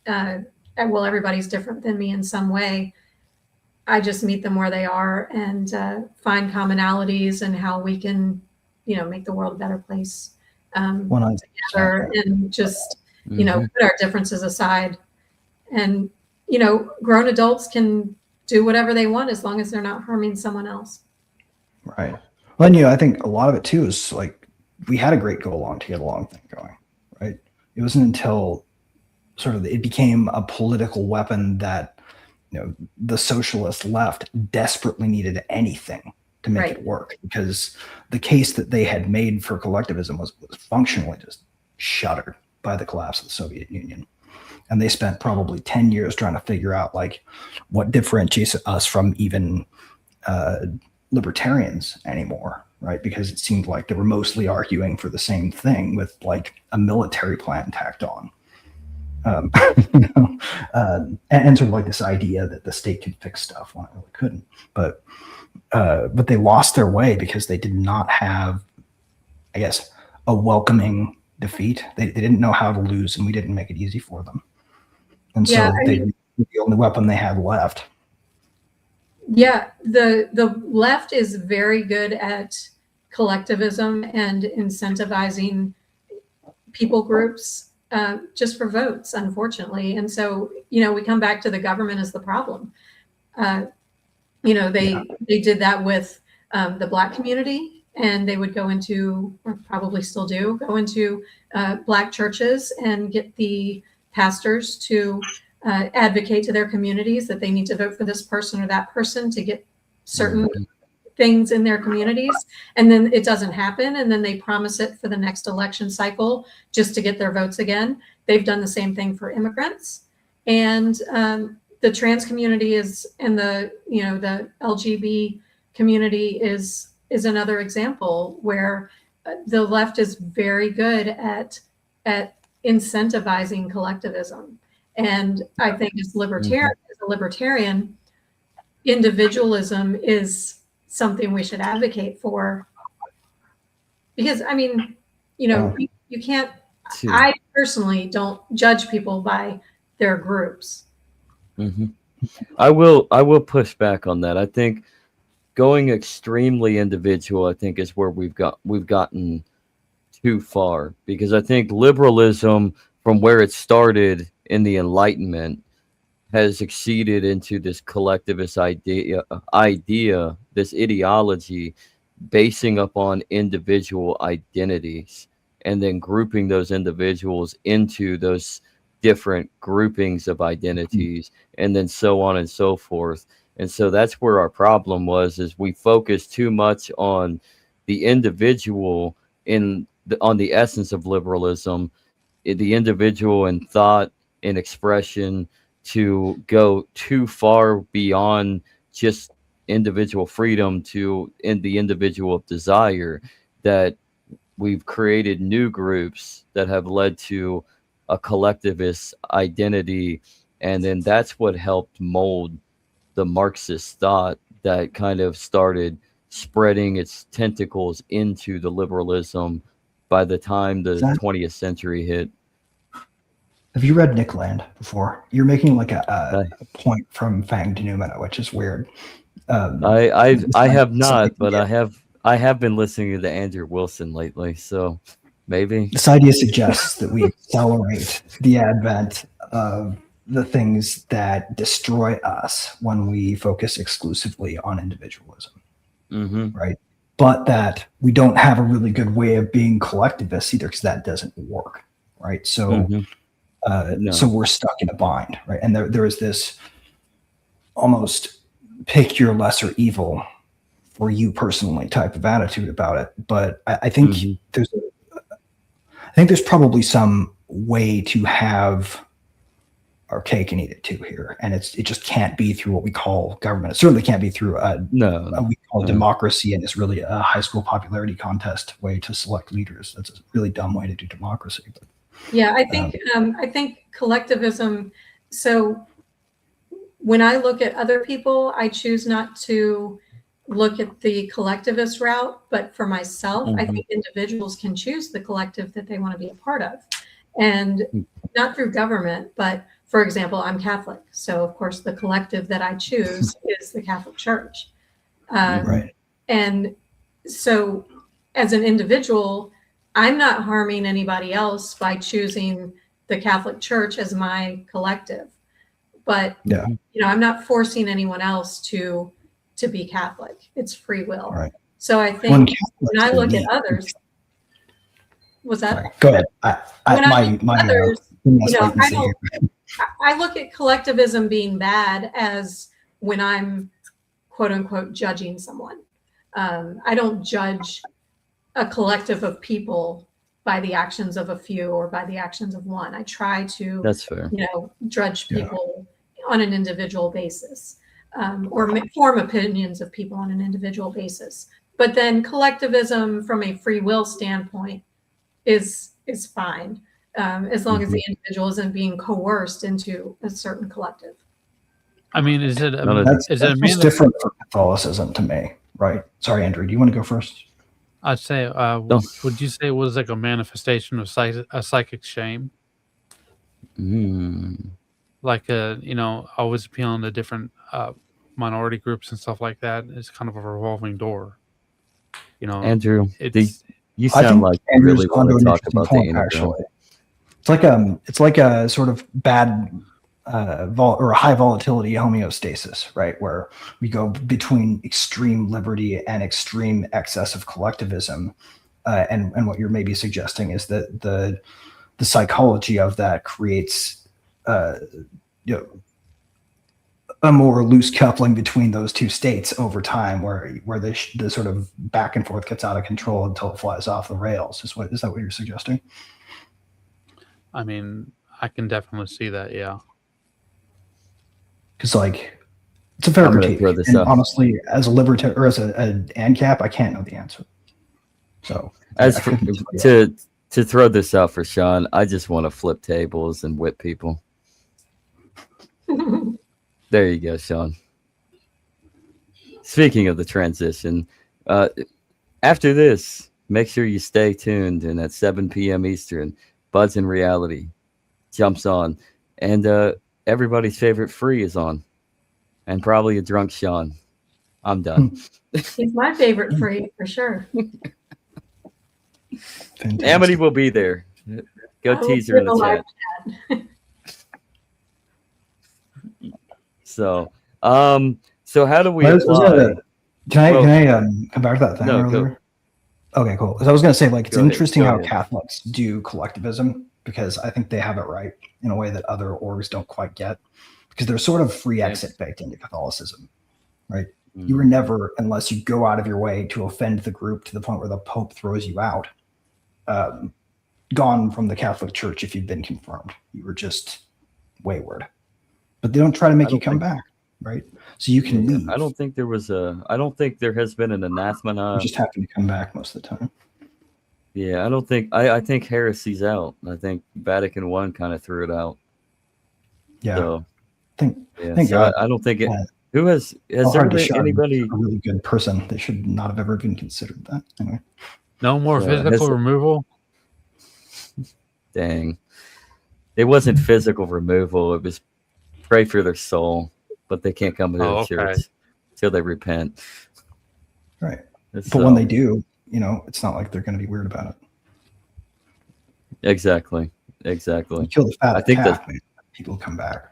Speaker 5: well, everybody's different than me in some way. I just meet them where they are and find commonalities and how we can, you know, make the world a better place together, and just, you know, put our differences aside. And, you know, grown adults can do whatever they want as long as they're not harming someone else.
Speaker 3: Right. Well, and, you know, I think a lot of it too is like we had a great go along to get along thing going, right? It wasn't until sort of it became a political weapon that, you know, the socialist left desperately needed anything to make it work, because the case that they had made for collectivism was functionally just shuttered by the collapse of the Soviet Union. And they spent probably 10 years trying to figure out like what differentiates us from even libertarians anymore, right? Because it seemed like they were mostly arguing for the same thing with like a military plan tacked on. You know, and sort of like this idea that the state can fix stuff when it really couldn't. But they lost their way because they did not have, I guess, a welcoming defeat. They didn't know how to lose, and we didn't make it easy for them. And so the only weapon they had left.
Speaker 5: Yeah, the left is very good at collectivism and incentivizing people groups just for votes, unfortunately. And so, you know, we come back to the government as the problem. You know, they did that with the Black community, and they would go into, or probably still do, go into Black churches and get the pastors to advocate to their communities that they need to vote for this person or that person to get certain things in their communities. And then it doesn't happen. And then they promise it for the next election cycle just to get their votes again. They've done the same thing for immigrants. And the trans community is, and the, you know, the LGBT community is another example where the left is very good at incentivizing collectivism. And I think as a libertarian, individualism is something we should advocate for. Because, I mean, you know, you can't, I personally don't judge people by their groups.
Speaker 4: I will push back on that. I think going extremely individual, I think, is where we've gotten too far, because I think liberalism, from where it started in the Enlightenment, has exceeded into this collectivist idea, this ideology basing upon individual identities, and then grouping those individuals into those different groupings of identities, and then so on and so forth. And so that's where our problem was, is we focused too much on the individual on the essence of liberalism, the individual in thought and expression, to go too far beyond just individual freedom to the individual desire, that we've created new groups that have led to a collectivist identity. And then that's what helped mold the Marxist thought that kind of started spreading its tentacles into the liberalism by the time the 20th century hit.
Speaker 3: Have you read Nick Land before? You're making like a point from Fang Denumena, which is weird.
Speaker 4: I have not, but I have been listening to the Andrew Wilson lately, so maybe.
Speaker 3: This idea suggests that we accelerate the advent of the things that destroy us when we focus exclusively on individualism, right? But that we don't have a really good way of being collectivists either, because that doesn't work, right? So. So we're stuck in a bind, right? And there is this almost pick your lesser evil for you personally type of attitude about it. But I think there's probably some way to have our cake and eat it too here, and it just can't be through what we call government. It certainly can't be through what we call democracy, and it's really a high school popularity contest way to select leaders. That's a really dumb way to do democracy. But.
Speaker 5: Yeah, I think collectivism. So when I look at other people, I choose not to look at the collectivist route, but for myself, I
Speaker 4: Mhm.
Speaker 5: think individuals can choose the collective that they want to be a part of. And not through government, but for example, I'm Catholic. So of course the collective that I choose is the Catholic Church.
Speaker 3: Right.
Speaker 5: And so as an individual, I'm not harming anybody else by choosing the Catholic Church as my collective. But
Speaker 3: Yeah.
Speaker 5: I'm not forcing anyone else to be Catholic. It's free will.
Speaker 3: Right.
Speaker 5: So I
Speaker 3: One
Speaker 5: think
Speaker 3: Catholic
Speaker 5: when I
Speaker 3: to
Speaker 5: look
Speaker 3: me-
Speaker 5: at others, was that?
Speaker 3: Sorry. Go ahead.
Speaker 5: When I look at others,
Speaker 3: let's
Speaker 5: you know,
Speaker 3: wait and
Speaker 5: I
Speaker 3: see
Speaker 5: don't-
Speaker 3: here.
Speaker 5: I look at collectivism being bad as when I'm quote unquote judging someone. I don't judge a collective of people by the actions of a few or by the actions of one. I try to,
Speaker 4: That's fair.
Speaker 5: judge
Speaker 3: Yeah.
Speaker 5: people on an individual basis, or form opinions of people on an individual basis. But then collectivism from a free will standpoint is fine, as long as the individual isn't being coerced into a certain collective.
Speaker 2: I mean, is it
Speaker 4: No, no,
Speaker 2: is it
Speaker 3: That's just different from Catholicism to me, right? Sorry, Andrew, do you want to go first?
Speaker 2: I'd say, would you say it was like a manifestation of a psychic shame? Like, always appealing to different minority groups and stuff like that. It's kind of a revolving door.
Speaker 4: Andrew,
Speaker 2: it's
Speaker 4: you
Speaker 3: I
Speaker 4: sound
Speaker 3: think
Speaker 4: like you
Speaker 3: Andrew's
Speaker 4: really want
Speaker 3: onto
Speaker 4: to
Speaker 3: an
Speaker 4: talk
Speaker 3: interesting
Speaker 4: about the
Speaker 3: point,
Speaker 4: inner
Speaker 3: actually. It's like a sort of bad or a high volatility homeostasis, right? Where we go between extreme liberty and extreme excess of collectivism. And what you're maybe suggesting is that the psychology of that creates a more loose coupling between those two states over time, where the sort of back and forth gets out of control until it flies off the rails. Is that what you're suggesting?
Speaker 2: I mean, I can definitely see that. Yeah.
Speaker 3: Because it's a fair
Speaker 4: I'm gonna
Speaker 3: critique,
Speaker 4: throw this
Speaker 3: and
Speaker 4: out.
Speaker 3: honestly, as a libertarian or as an ANCAP, I can't know the answer. So
Speaker 4: To throw this out for Sean, I just want to flip tables and whip people. There you go, Sean. Speaking of the transition, after this, make sure you stay tuned. And at 7 p.m. Eastern, Buds in Reality jumps on. And everybody's favorite Free is on. And probably a drunk Sean. I'm done.
Speaker 5: He's my favorite free for sure.
Speaker 3: fantastic.
Speaker 4: Amity will be there. Go
Speaker 5: I will
Speaker 4: tease her in
Speaker 5: do
Speaker 4: the
Speaker 5: a
Speaker 4: chat.
Speaker 5: live
Speaker 4: So how do we
Speaker 3: Can
Speaker 4: apply?
Speaker 3: I come back to that thing
Speaker 4: No,
Speaker 3: earlier? Okay, cool. So I was going to say, it's
Speaker 4: Go ahead,
Speaker 3: interesting
Speaker 4: go
Speaker 3: how
Speaker 4: ahead.
Speaker 3: Catholics do collectivism, because I think they have it right in a way that other orgs don't quite get, because there's sort of free exit baked into Catholicism, right? You were never, unless you go out of your way to offend the group to the point where the Pope throws you out, gone from the Catholic Church if you've been confirmed. You were just wayward. But they don't try to make you come back, right? So you can leave.
Speaker 4: I don't think there has been an anathema.
Speaker 3: You just happen to come back most of the time.
Speaker 4: Yeah, I think heresy's out. I think Vatican I kind of threw it out.
Speaker 3: Yeah.
Speaker 4: So,
Speaker 3: Thank
Speaker 4: so
Speaker 3: God.
Speaker 4: I don't think it.
Speaker 3: Yeah.
Speaker 4: Who has there
Speaker 3: Hard to
Speaker 4: been
Speaker 3: shun
Speaker 4: anybody?
Speaker 3: a really good person? They should not have ever been considered that. Anyway.
Speaker 2: No more physical removal.
Speaker 4: Dang, it wasn't physical removal. It was pray for their soul, but they can't come to the church till they repent.
Speaker 3: Right. But when they do, it's not like they're going to be weird about it.
Speaker 4: Exactly.
Speaker 3: You kill the fat calf, people come back.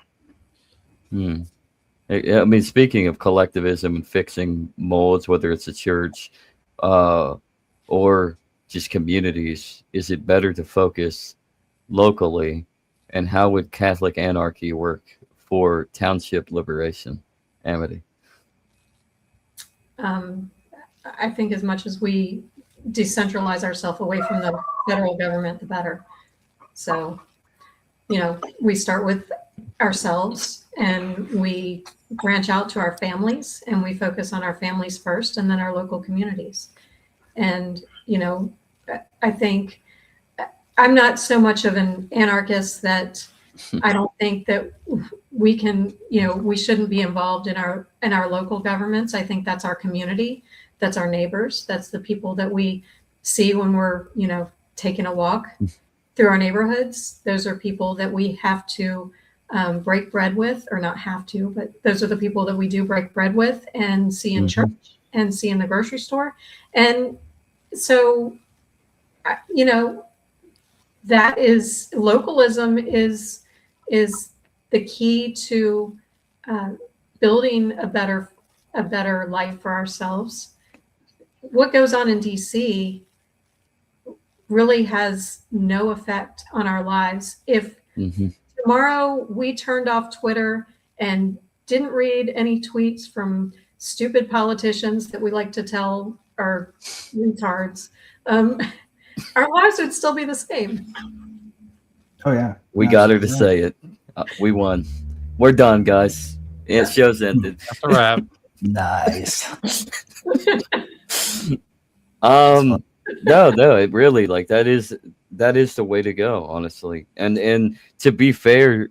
Speaker 4: I mean, speaking of collectivism and fixing molds, whether it's a church or just communities, is it better to focus locally? And how would Catholic anarchy work for township liberation? Amity.
Speaker 5: I think as much as we decentralize ourselves away from the federal government, the better. So, we start with ourselves and we branch out to our families, and we focus on our families first and then our local communities. And, I think I'm not so much of an anarchist that I don't think that we can, we shouldn't be involved in our local governments. I think that's our community, that's our neighbors, that's the people that we see when we're, taking a walk through our neighborhoods. Those are people that we have to break bread with, or not have to, but those are the people that we do break bread with and see in church and see in the grocery store. And so, that is, localism is the key to building a better life for ourselves. What goes on in DC really has no effect on our lives. If tomorrow we turned off Twitter and didn't read any tweets from stupid politicians that we like to tell are retards, our lives would still be the same.
Speaker 3: Oh yeah,
Speaker 4: we got her to say it. We won. We're done, guys. Yeah, show's ended.
Speaker 2: That's a wrap.
Speaker 3: Nice.
Speaker 4: No, it really, like, that is the way to go, honestly. And to be fair,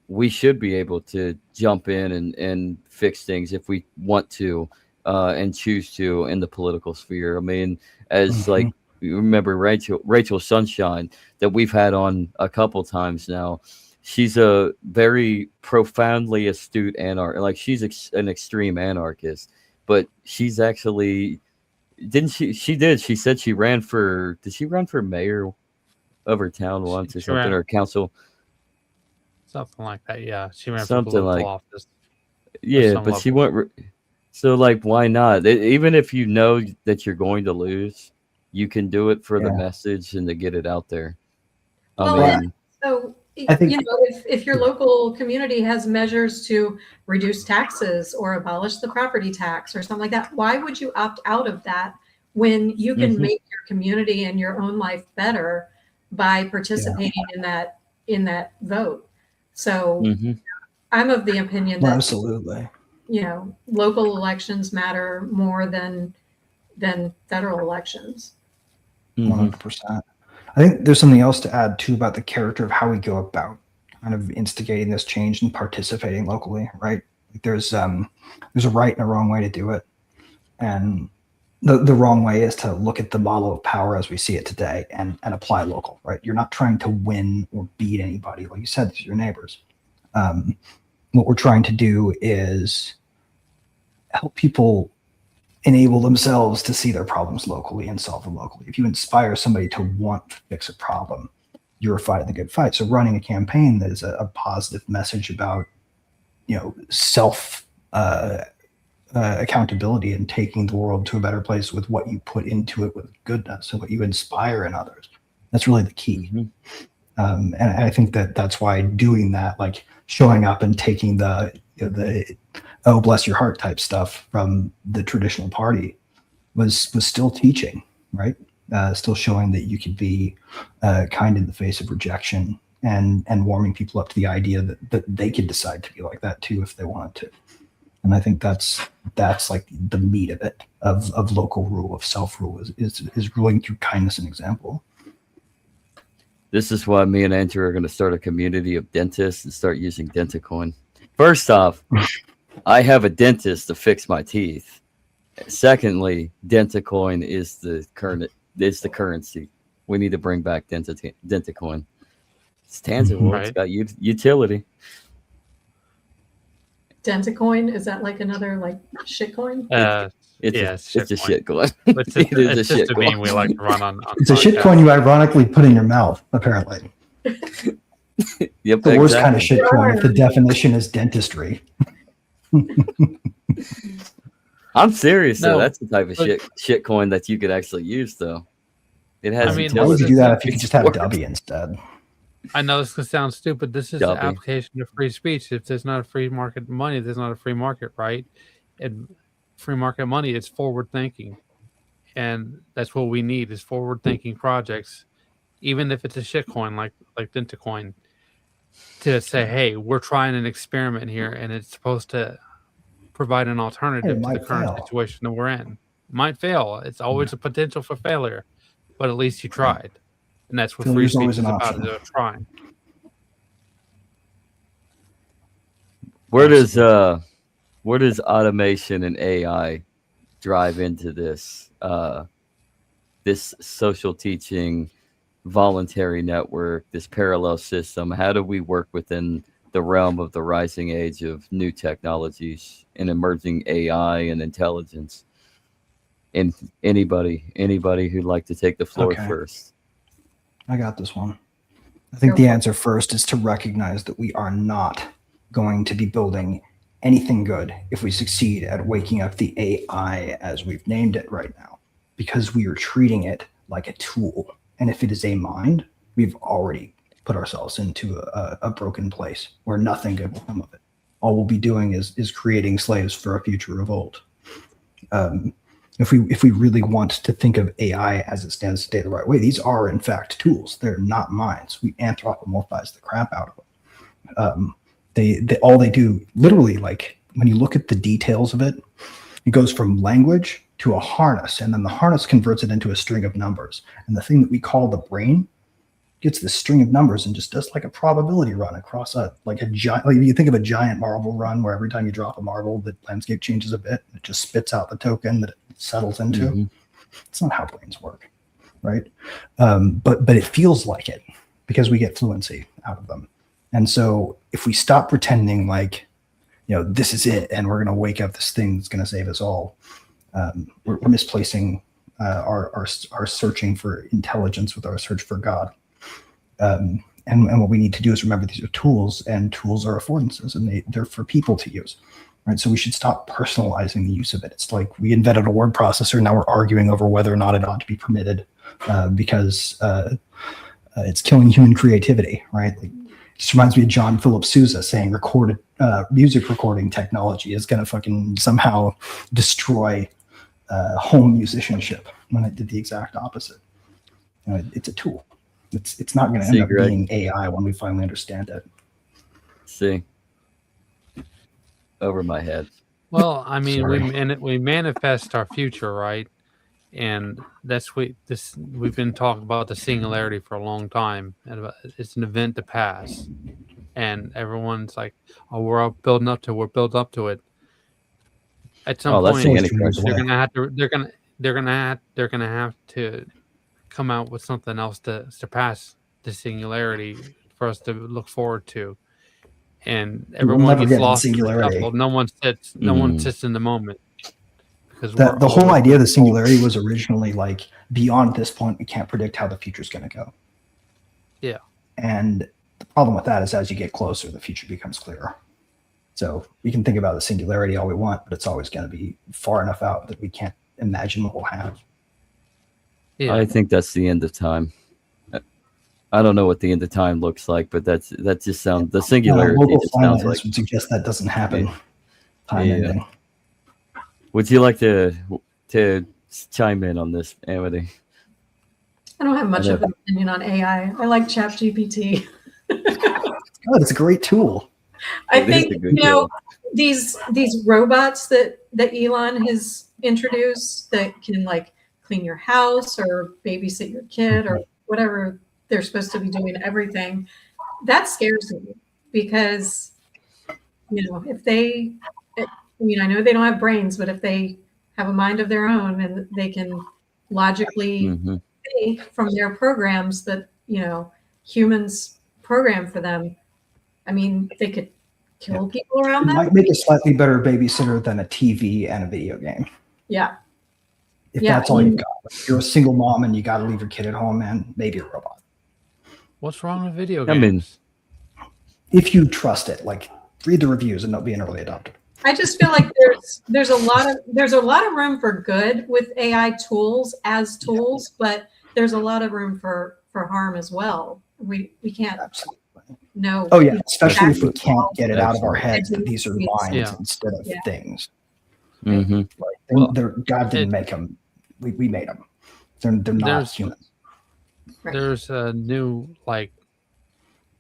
Speaker 4: we should be able to jump in and fix things if we want to, and choose to, in the political sphere. I mean, as like, you remember Rachel Sunshine, that we've had on a couple times now. She's a very profoundly astute anarchist. Like, she's an extreme anarchist, but she's actually, didn't she? She did. She said she ran for. Did she run for mayor of her town once or something, or council?
Speaker 2: Something like that. Yeah, she ran
Speaker 4: Something
Speaker 2: for political
Speaker 4: like
Speaker 2: office.
Speaker 4: Yeah, but she went. So, like, why not? Even if you know that you're going to lose, you can do it for the message and to get it out there.
Speaker 5: So, I think, if your local community has measures to reduce taxes or abolish the property tax or something like that, why would you opt out of that when you can make your community and your own life better by participating in that vote? So I'm of the opinion that
Speaker 3: absolutely,
Speaker 5: local elections matter more than federal elections.
Speaker 3: 100%. I think there's something else to add too about the character of how we go about kind of instigating this change and participating locally, right? There's a right and a wrong way to do it. And the wrong way is to look at the model of power as we see it today and apply local, right? You're not trying to win or beat anybody. Like you said, these are your neighbors. What we're trying to do is help people enable themselves to see their problems locally and solve them locally. If you inspire somebody to want to fix a problem, you're fighting the good fight. So running a campaign that is a positive message about, self accountability and taking the world to a better place with what you put into it with goodness and what you inspire in others. That's really the key. And I think that's why doing that, like showing up and taking the oh, bless your heart type stuff from the traditional party was still teaching, right? Still showing that you could be kind in the face of rejection and warming people up to the idea that they could decide to be like that too if they wanted to. And I think that's like the meat of it, of local rule, of self-rule, is ruling through kindness and example.
Speaker 4: This is why me and Andrew are going to start a community of dentists and start using Dentacoin. First off, I have a dentist to fix my teeth. Secondly, Dentacoin is the currency. We need to bring back Dentacoin. It's tangible. Right. It's got utility.
Speaker 5: Dentacoin, is that like another shitcoin?
Speaker 4: It's a shit coin.
Speaker 2: It's just a meme we like to run on
Speaker 3: it's a shit coin you ironically put in your mouth, apparently.
Speaker 4: Yep,
Speaker 3: the worst kind of shit coin if the definition is dentistry.
Speaker 4: I'm serious though. That's the type of shit coin that you could actually use though. It has.
Speaker 3: Why would you do that if you could just have Dubby instead?
Speaker 2: I know this can sound stupid. This is an application of free speech. If there's not a free market money, there's not a free market, right? And free market money is forward thinking, and that's what we need is forward thinking projects, even if it's a shit coin like Dentacoin, to say, hey, we're trying an experiment here, and it's supposed to provide an alternative to the current situation that we're in. It might fail. It's always a potential for failure, but at least you tried, and that's what free speech is about: is trying.
Speaker 4: Where does automation and AI drive into this this social teaching voluntary network, this parallel system? How do we work within the realm of the rising age of new technologies and emerging AI and intelligence? And anybody who'd like to take the floor
Speaker 3: Okay.
Speaker 4: first?
Speaker 3: I got this one. I think the answer first is to recognize that we are not going to be building anything good if we succeed at waking up the AI as we've named it right now, because we are treating it like a tool. And if it is a mind, we've already put ourselves into a broken place where nothing good will come of it. All we'll be doing is creating slaves for a future revolt. If we really want to think of AI as it stands today the right way, these are in fact tools. They're not minds. We anthropomorphize the crap out of them. They all they do, literally, like when you look at the details of it, it goes from language to a harness, and then the harness converts it into a string of numbers. And the thing that we call the brain gets this string of numbers and just does like a probability run across like you think of a giant marble run where every time you drop a marble, the landscape changes a bit. It just spits out the token that it settles into. Mm-hmm. It's not how brains work, right? But it feels like it because we get fluency out of them. And so if we stop pretending like, this is it, and we're going to wake up this thing that's going to save us all, we're misplacing our searching for intelligence with our search for God. And what we need to do is remember these are tools, and tools are affordances, and they're for people to use, right? So we should stop personalizing the use of it. It's like we invented a word processor. Now we're arguing over whether or not it ought to be permitted because it's killing human creativity, right? Like, it just reminds me of John Philip Sousa saying recorded music recording technology is going to fucking somehow destroy home musicianship, when it did the exact opposite. It's a tool. It's not going to end up being AI when we finally understand it.
Speaker 4: See, over my head.
Speaker 2: Well, I mean, we manifest our future, right? And we've been talking about the singularity for a long time, and it's an event to pass, and everyone's like, "Oh, we're building up to it." At some point, they're gonna have to come out with something else to surpass the singularity for us to look forward to. And everyone gets lost in the shuffle. No one sits in the moment. Because
Speaker 3: the whole idea of the singularity was originally like, beyond this point, we can't predict how the future is going to go.
Speaker 2: Yeah.
Speaker 3: And the problem with that is as you get closer, the future becomes clearer. So we can think about the singularity all we want, but it's always going to be far enough out that we can't imagine what we'll have.
Speaker 4: Yeah. I think that's the end of time. I don't know what the end of time looks like, but that just sounds, the singularity just sounds like
Speaker 3: would suggest that doesn't happen. Time ending.
Speaker 4: Would you like to chime in on this, Amity?
Speaker 5: I don't have much of an opinion on AI. I like ChatGPT.
Speaker 3: Good. It's a great tool.
Speaker 5: I think these robots that Elon has introduced that can like clean your house or babysit your kid or whatever they're supposed to be doing, everything, that scares me because if they, I know they don't have brains, but if they have a mind of their own and they can logically think from their programs that humans program for them, I mean, they could kill people around them.
Speaker 3: It might make a slightly better babysitter than a TV and a video game.
Speaker 5: Yeah.
Speaker 3: If that's all you've got. If you're a single mom and you got to leave your kid at home, man, maybe a robot.
Speaker 2: What's wrong with video games?
Speaker 4: I mean,
Speaker 3: if you trust it, like read the reviews and don't be an early adopter.
Speaker 5: I just feel like there's a lot of room for good with AI tools as tools, but there's a lot of room for harm as well. We can't.
Speaker 3: Absolutely.
Speaker 5: No.
Speaker 3: Oh yeah, especially if we can't get it out of our heads that these are minds instead of things. Like, God didn't make them; we made them. They're not human.
Speaker 5: Right.
Speaker 2: There's a new I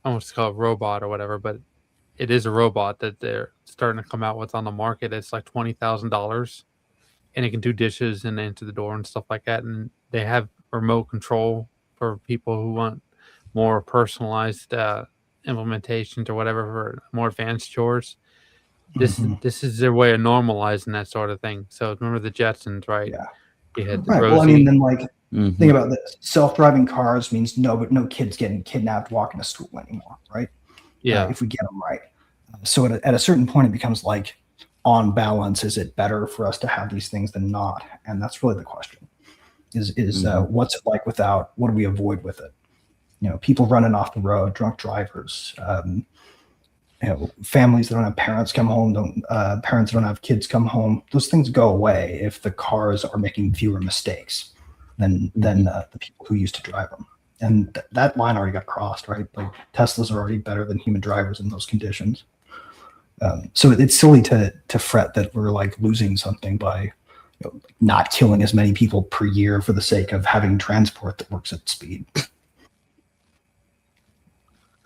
Speaker 2: almost call it robot or whatever, but it is a robot that they're starting to come out with on the market. It's like $20,000, and it can do dishes and answer the door and stuff like that. And they have remote control for people who want more personalized implementations or whatever for more advanced chores. This is their way of normalizing that sort of thing. So remember the Jetsons, right?
Speaker 3: Yeah.
Speaker 2: You had
Speaker 3: Right.
Speaker 2: Rosie.
Speaker 3: Well, I mean, then like
Speaker 4: Mhm.
Speaker 3: think about this: self-driving cars means no kids getting kidnapped walking to school anymore, right?
Speaker 2: yeah.
Speaker 3: If we get them right. So at a certain point, it becomes like, on balance, is it better for us to have these things than not? And that's really the question: is what's it like without? What do we avoid with it? People running off the road, drunk drivers, families that don't have parents come home, parents that don't have kids come home. Those things go away if the cars are making fewer mistakes than the people who used to drive them. And that line already got crossed, right? Like Teslas are already better than human drivers in those conditions. So it's silly to fret that we're like losing something by not killing as many people per year for the sake of having transport that works at speed.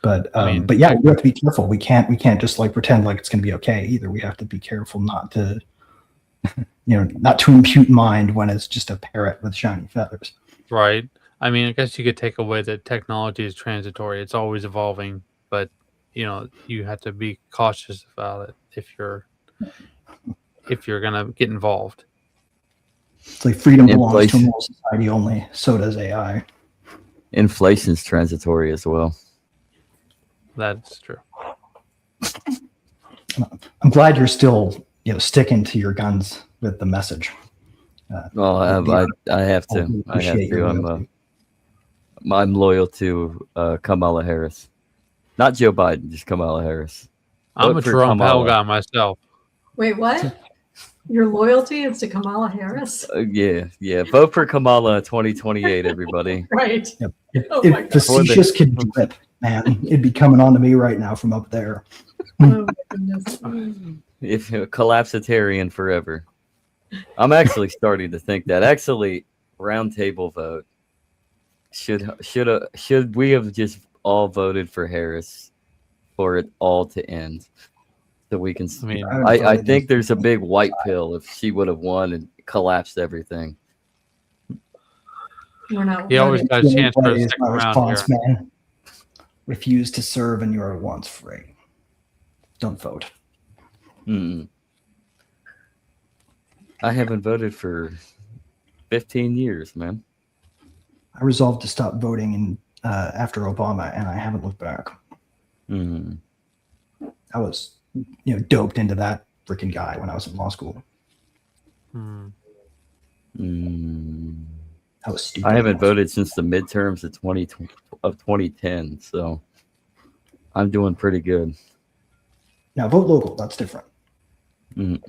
Speaker 3: But but yeah, we have to be careful. We can't just like pretend like it's going to be okay either. We have to be careful not to not to impute mind when it's just a parrot with shiny feathers.
Speaker 2: Right. I mean, I guess you could take away that technology is transitory. It's always evolving, but you have to be cautious about it if you're gonna get involved.
Speaker 3: It's like freedom belongs to a moral society only. So does AI.
Speaker 4: Inflation's transitory as well.
Speaker 2: That's true.
Speaker 3: I'm glad you're still sticking to your guns with the message.
Speaker 4: Well, I have to.
Speaker 3: really
Speaker 4: I have
Speaker 3: appreciate your
Speaker 4: to.
Speaker 3: loyalty.
Speaker 4: I'm loyal to Kamala Harris, not Joe Biden, just Kamala Harris.
Speaker 2: I'm
Speaker 4: Vote
Speaker 2: a
Speaker 4: for
Speaker 2: Trump
Speaker 4: Kamala.
Speaker 2: guy myself.
Speaker 5: Wait, what? Your loyalty is to Kamala Harris?
Speaker 4: Yeah. Vote for Kamala 2028, everybody.
Speaker 5: Right.
Speaker 3: Yep.
Speaker 5: Oh my
Speaker 3: If
Speaker 5: God.
Speaker 3: facetious could drip, man, it'd be coming on to me right now from up there.
Speaker 5: Oh my goodness.
Speaker 4: If collapsitarian forever. I'm actually starting to think that actually roundtable vote should we have just all voted for Harris for it all to end, so we can.
Speaker 2: I mean,
Speaker 4: I think there's a big white pill if she would have won and collapsed everything.
Speaker 5: We're not.
Speaker 2: he always got a chance for a
Speaker 3: Is
Speaker 2: second
Speaker 3: my
Speaker 2: round
Speaker 3: response,
Speaker 2: here.
Speaker 3: man. Refuse to serve and you are once free. Don't vote.
Speaker 4: Mm-mm. I haven't voted for 15 years, man.
Speaker 3: I resolved to stop voting after Obama, and I haven't looked back.
Speaker 4: Mm.
Speaker 3: I was, doped into that freaking guy when I was in law school.
Speaker 2: Hmm.
Speaker 4: Mm.
Speaker 3: I was stupid.
Speaker 4: I haven't voted since the midterms of 2010, so I'm doing pretty good.
Speaker 3: Now vote local. That's different.
Speaker 4: Mm.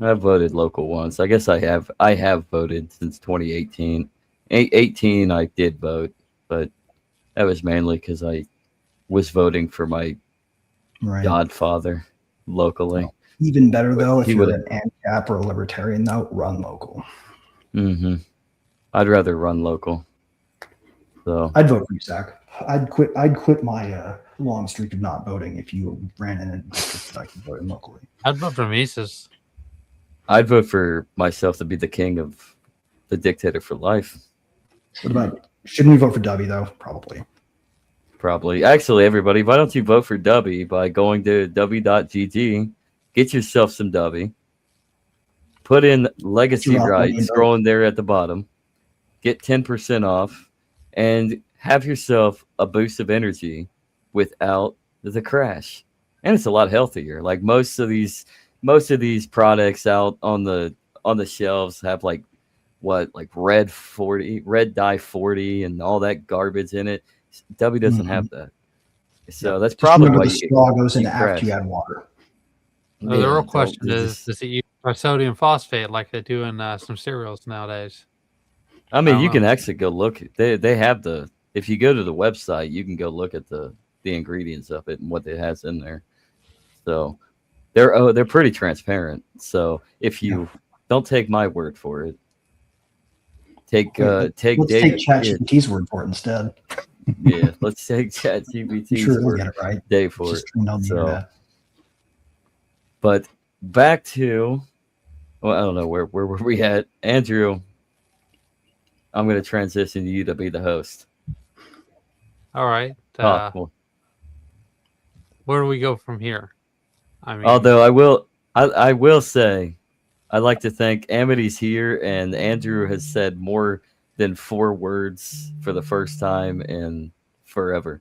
Speaker 4: I've voted local once. I guess I have voted since 2018. 18 I did vote, but that was mainly because I was voting for my godfather locally.
Speaker 3: Even better though, if
Speaker 4: He
Speaker 3: you're
Speaker 4: would've-
Speaker 3: an ANCAP or a libertarian, though, run local.
Speaker 4: Mm-hmm. I'd rather run local. So
Speaker 3: I'd vote for you, Zach. I'd quit my long streak of not voting if you ran in a district that I could vote in locally.
Speaker 2: I'd vote for Mises.
Speaker 4: I'd vote for myself to be the king of the dictator for life.
Speaker 3: What about? Shouldn't we vote for W though? Probably.
Speaker 4: Actually, everybody, why don't you vote for W by going to w.gg, get yourself some W, put in legacy rights, scrolling there at the bottom, get 10% off, and have yourself a boost of energy without the crash. And it's a lot healthier. Like most of these products out on the shelves have like red dye 40 and all that garbage in it. W doesn't have that. So that's probably why
Speaker 3: the straw goes in after you add water.
Speaker 2: The real question is, does it use sodium phosphate like they do in some cereals nowadays?
Speaker 4: I mean, you can actually go look. They have if you go to the website, you can go look at the ingredients of it and what it has in there. So they're pretty transparent. So if you don't take my word for it, take
Speaker 3: ChatGPT's word for it instead.
Speaker 4: Yeah, let's take ChatGPT's day for it. So, but back to, I don't know where were we at, Andrew. I'm going to transition you to be the host.
Speaker 2: All right. Where do we go from here? I mean,
Speaker 4: Although I will say, I'd like to thank Amity's here, and Andrew has said more than 4 words for the first time in forever.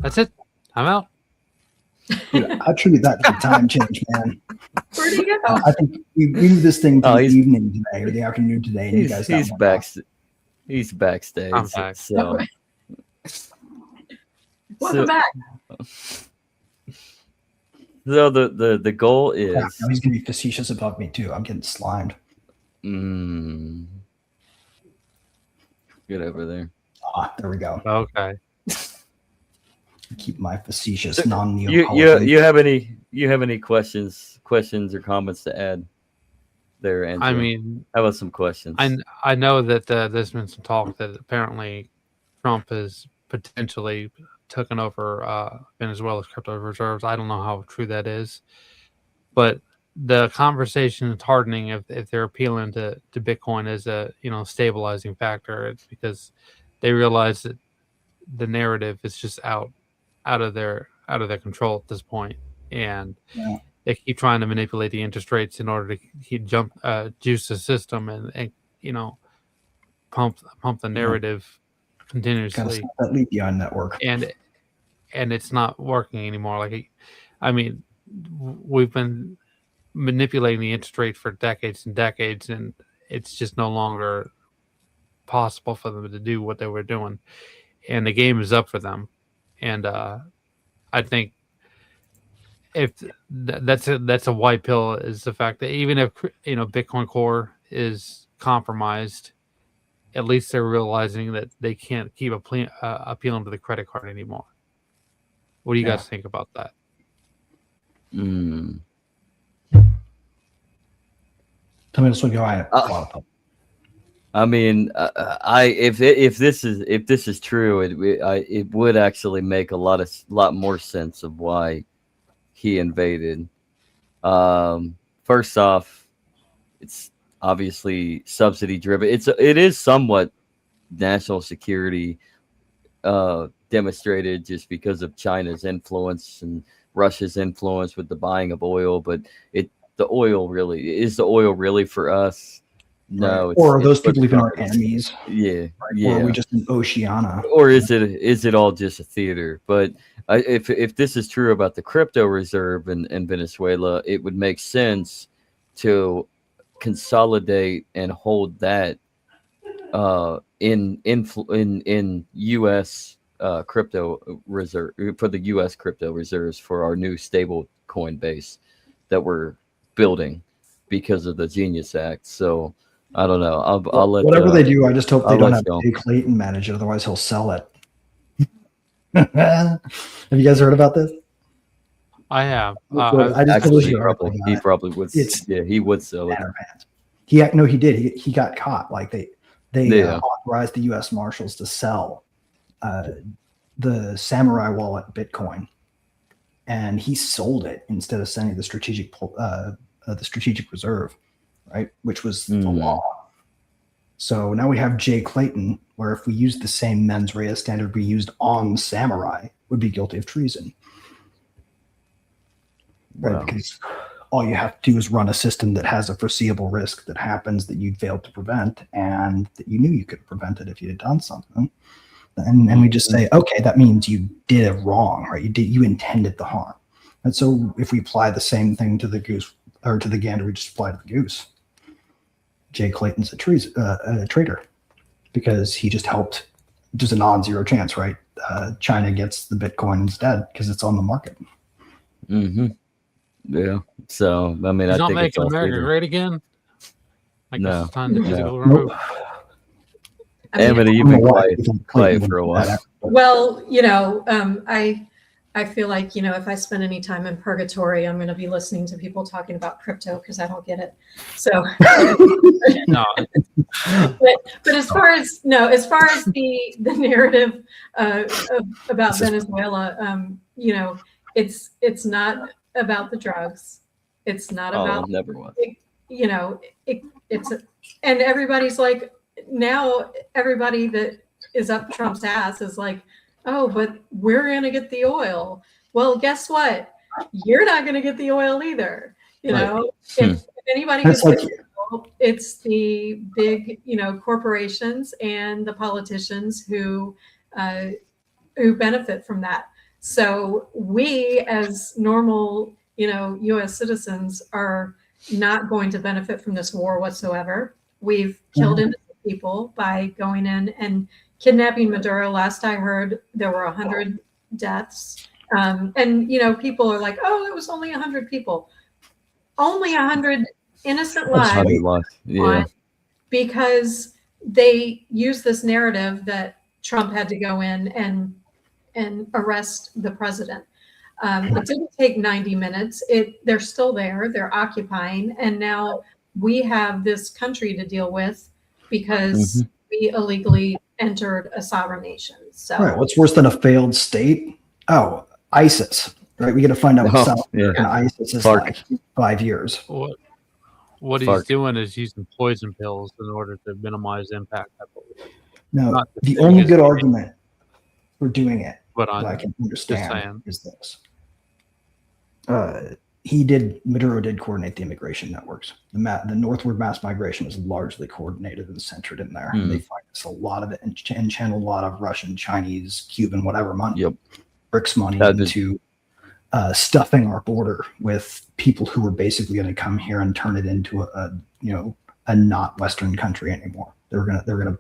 Speaker 2: that's it. I'm out.
Speaker 3: Dude, I attribute that to the time change, man.
Speaker 5: Where'd he go?
Speaker 3: I think we moved this thing to
Speaker 4: Oh,
Speaker 3: the
Speaker 4: he's-
Speaker 3: evening today or the afternoon today, and you guys got
Speaker 4: He's
Speaker 3: one
Speaker 4: back.
Speaker 3: off.
Speaker 4: He's backstage.
Speaker 2: I'm back.
Speaker 4: So,
Speaker 5: Welcome back.
Speaker 4: so the goal is
Speaker 3: Yeah, now he's gonna be facetious above me too. I'm getting slimed.
Speaker 4: Get over there.
Speaker 3: Ah, there we go.
Speaker 2: Okay.
Speaker 3: Keep my facetious non-Neapolitan.
Speaker 4: You have any questions or comments to add there, Andrew?
Speaker 2: I mean,
Speaker 4: how about some questions?
Speaker 2: I know that there's been some talk that apparently Trump has potentially taken over Venezuela's crypto reserves. I don't know how true that is, but the conversation is hardening if they're appealing to Bitcoin as a stabilizing factor. It's because they realize that the narrative is just out of their control at this point, and they keep trying to manipulate the interest rates in order to keep juice the system and pump the narrative continuously.
Speaker 3: Gotta stop that Libya network.
Speaker 2: And it's not working anymore. Like, I mean, we've been manipulating the interest rate for decades and decades, and it's just no longer possible for them to do what they were doing. And the game is up for them. And I think if that's a white pill, is the fact that even if Bitcoin Core is compromised, at least they're realizing that they can't keep appealing to the credit card anymore. What do you guys think about that?
Speaker 3: Tell me this will go.
Speaker 4: I mean, if this is true, it would actually make a lot more sense of why he invaded. First off, it's obviously subsidy driven. It is somewhat national security demonstrated just because of China's influence and Russia's influence with the buying of oil. But the oil really for us? No.
Speaker 3: Right. Or are those people even our enemies?
Speaker 4: Yeah.
Speaker 3: Right?
Speaker 4: Yeah.
Speaker 3: Or are we just in Oceania?
Speaker 4: Or is it all just a theater? But if this is true about the crypto reserve in Venezuela, it would make sense to consolidate and hold that in U.S. Crypto reserve for the U.S. crypto reserves for our new stable coin base that we're building because of the Genius Act. So I don't know. I'll let
Speaker 3: whatever they do. I just hope they don't have
Speaker 4: go.
Speaker 3: Jay Clayton manage it. Otherwise, he'll sell it. Have you guys heard about this?
Speaker 2: I have.
Speaker 3: I just
Speaker 4: Actually,
Speaker 3: he
Speaker 4: probably would. He would sell it.
Speaker 3: He did. He got caught. Like they authorized the U.S. Marshals to sell the Samurai Wallet Bitcoin, and he sold it instead of sending the strategic reserve, right? Which was the law. So now we have Jay Clayton, where if we use the same mens rea standard we used on Samurai, would be guilty of treason. Right?
Speaker 4: Wow.
Speaker 3: Because all you have to do is run a system that has a foreseeable risk that happens that you failed to prevent, and that you knew you could have prevented if you had done something. And we just say, okay, that means you did it wrong, right? You intended the harm. And so if we apply the same thing to the goose or to the gander, we just apply to the goose. Jay Clayton's a traitor because he just helped. There's a non-zero chance, right? China gets the Bitcoin instead because it's on the market.
Speaker 4: Mm-hmm. Yeah. So I mean,
Speaker 2: He's
Speaker 4: I
Speaker 2: not
Speaker 4: think
Speaker 2: making America great again. I guess it's time to physical remove.
Speaker 4: Amity, you've been quiet for a while.
Speaker 5: Well, I feel like, if I spend any time in purgatory, I'm going to be listening to people talking about crypto because I don't get it. So,
Speaker 2: No.
Speaker 5: but as far as the narrative about Venezuela, it's not about the drugs. It's not about.
Speaker 4: It never was.
Speaker 5: It's and everybody's like, now everybody that is up Trump's ass is like, oh, but we're going to get the oil. Well, guess what? you're not going to get the oil either. You
Speaker 3: Right.
Speaker 5: know, if anybody
Speaker 3: That's
Speaker 5: gets
Speaker 3: like-
Speaker 5: the oil, it's the big, corporations and the politicians who benefit from that. So we, as normal, U.S. citizens, are not going to benefit from this war whatsoever. We've killed innocent people by going in and kidnapping Maduro. Last I heard, there were 100 deaths. And people are like, "Oh, it was only 100 people." Only 100 innocent lives.
Speaker 4: Yeah.
Speaker 5: Because they use this narrative that Trump had to go in and arrest the president. It didn't take 90 minutes. They're still there. They're occupying, and now we have this country to deal with because we illegally entered a sovereign nation. So,
Speaker 3: Right. What's worse than a failed state? Oh, ISIS. Right. We got to find out what South American ISIS is like. 5 years.
Speaker 2: What he's doing is using poison pills in order to minimize impact. I believe.
Speaker 3: No, the only good argument for doing it, that I can understand, is this. Maduro did coordinate the immigration networks. The northward mass migration is largely coordinated and centered in there. They finance a lot of it and channel a lot of Russian, Chinese, Cuban, whatever money, BRICS money into stuffing our border with people who are basically going to come here and turn it into a not Western country anymore. They're gonna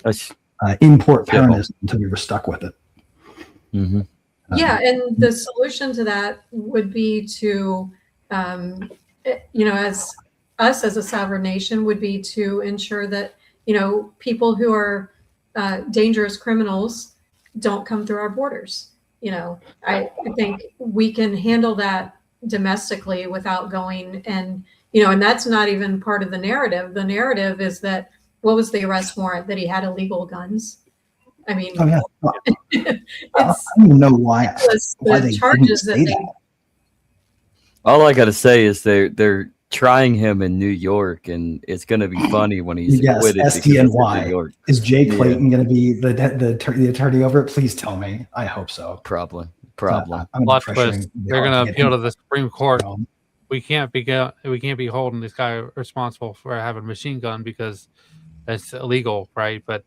Speaker 3: import Peronism until we were stuck with it.
Speaker 5: Yeah, and the solution to that would be to, as us as a sovereign nation, would be to ensure that people who are dangerous criminals don't come through our borders. I think we can handle that domestically without going and that's not even part of the narrative. The narrative is that what was the arrest warrant? That he had illegal guns. I mean,
Speaker 3: I
Speaker 5: it's
Speaker 3: don't even know why they
Speaker 5: charges
Speaker 3: didn't say
Speaker 5: that
Speaker 3: that.
Speaker 4: All I gotta say is they're trying him in New York, and it's gonna be funny when he's acquitted.
Speaker 3: SDNY. Is Jay Clayton going to be the attorney over it? Please tell me. I hope so.
Speaker 4: Probably.
Speaker 2: Plot twist. They're going to appeal to the Supreme Court. We can't be holding this guy responsible for having a machine gun because that's illegal, right? But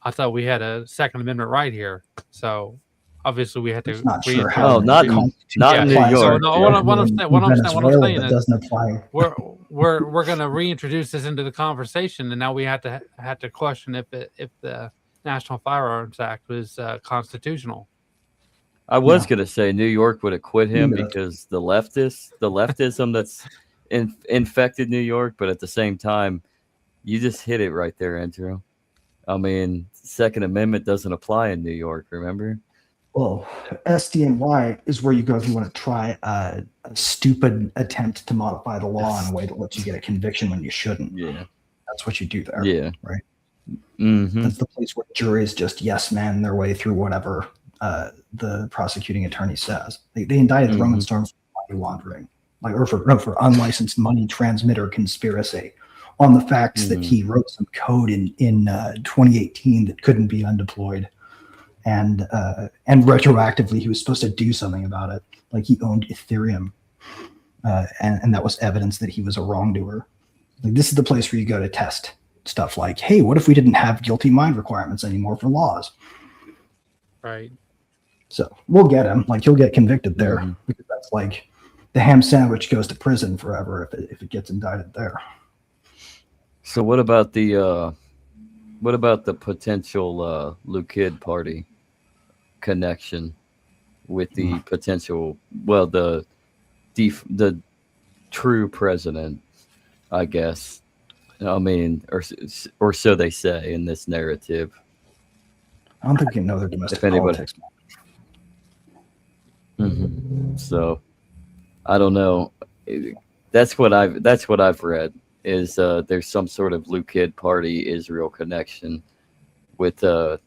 Speaker 2: I thought we had a Second Amendment right here, so obviously we had to.
Speaker 3: Not sure
Speaker 4: how. Not in New York.
Speaker 2: So, no, what I'm saying is,
Speaker 3: doesn't apply.
Speaker 2: we're going to reintroduce this into the conversation, and now we had to question if the National Firearms Act was constitutional.
Speaker 4: I was gonna say New York would acquit him because the leftism that's infected New York, but at the same time, you just hit it right there, Andrew. I mean, Second Amendment doesn't apply in New York, remember?
Speaker 3: Well, SDNY is where you go if you want to try a stupid attempt to modify the law in a way that lets you get a conviction when you shouldn't.
Speaker 4: Yeah.
Speaker 3: That's what you do there.
Speaker 4: Yeah.
Speaker 3: Right? That's the place where juries just yes man their way through whatever the prosecuting attorney says. They indicted Roman Storm for money laundering, for unlicensed money transmitter conspiracy, on the facts that he wrote some code in 2018 that couldn't be undeployed, and retroactively he was supposed to do something about it, like he owned Ethereum, and that was evidence that he was a wrongdoer. Like, this is the place where you go to test stuff like, hey, what if we didn't have guilty mind requirements anymore for laws?
Speaker 2: Right.
Speaker 3: So we'll get him. Like, he'll get convicted there because that's like the ham sandwich goes to prison forever if it gets indicted there.
Speaker 4: So what about the potential Lukid party connection with the potential, the true president, I guess. I mean, or so they say in this narrative.
Speaker 3: I don't think we can know their domestic politics.
Speaker 4: So I don't know. That's what I've read. Is there's some sort of Lukid party Israel connection with the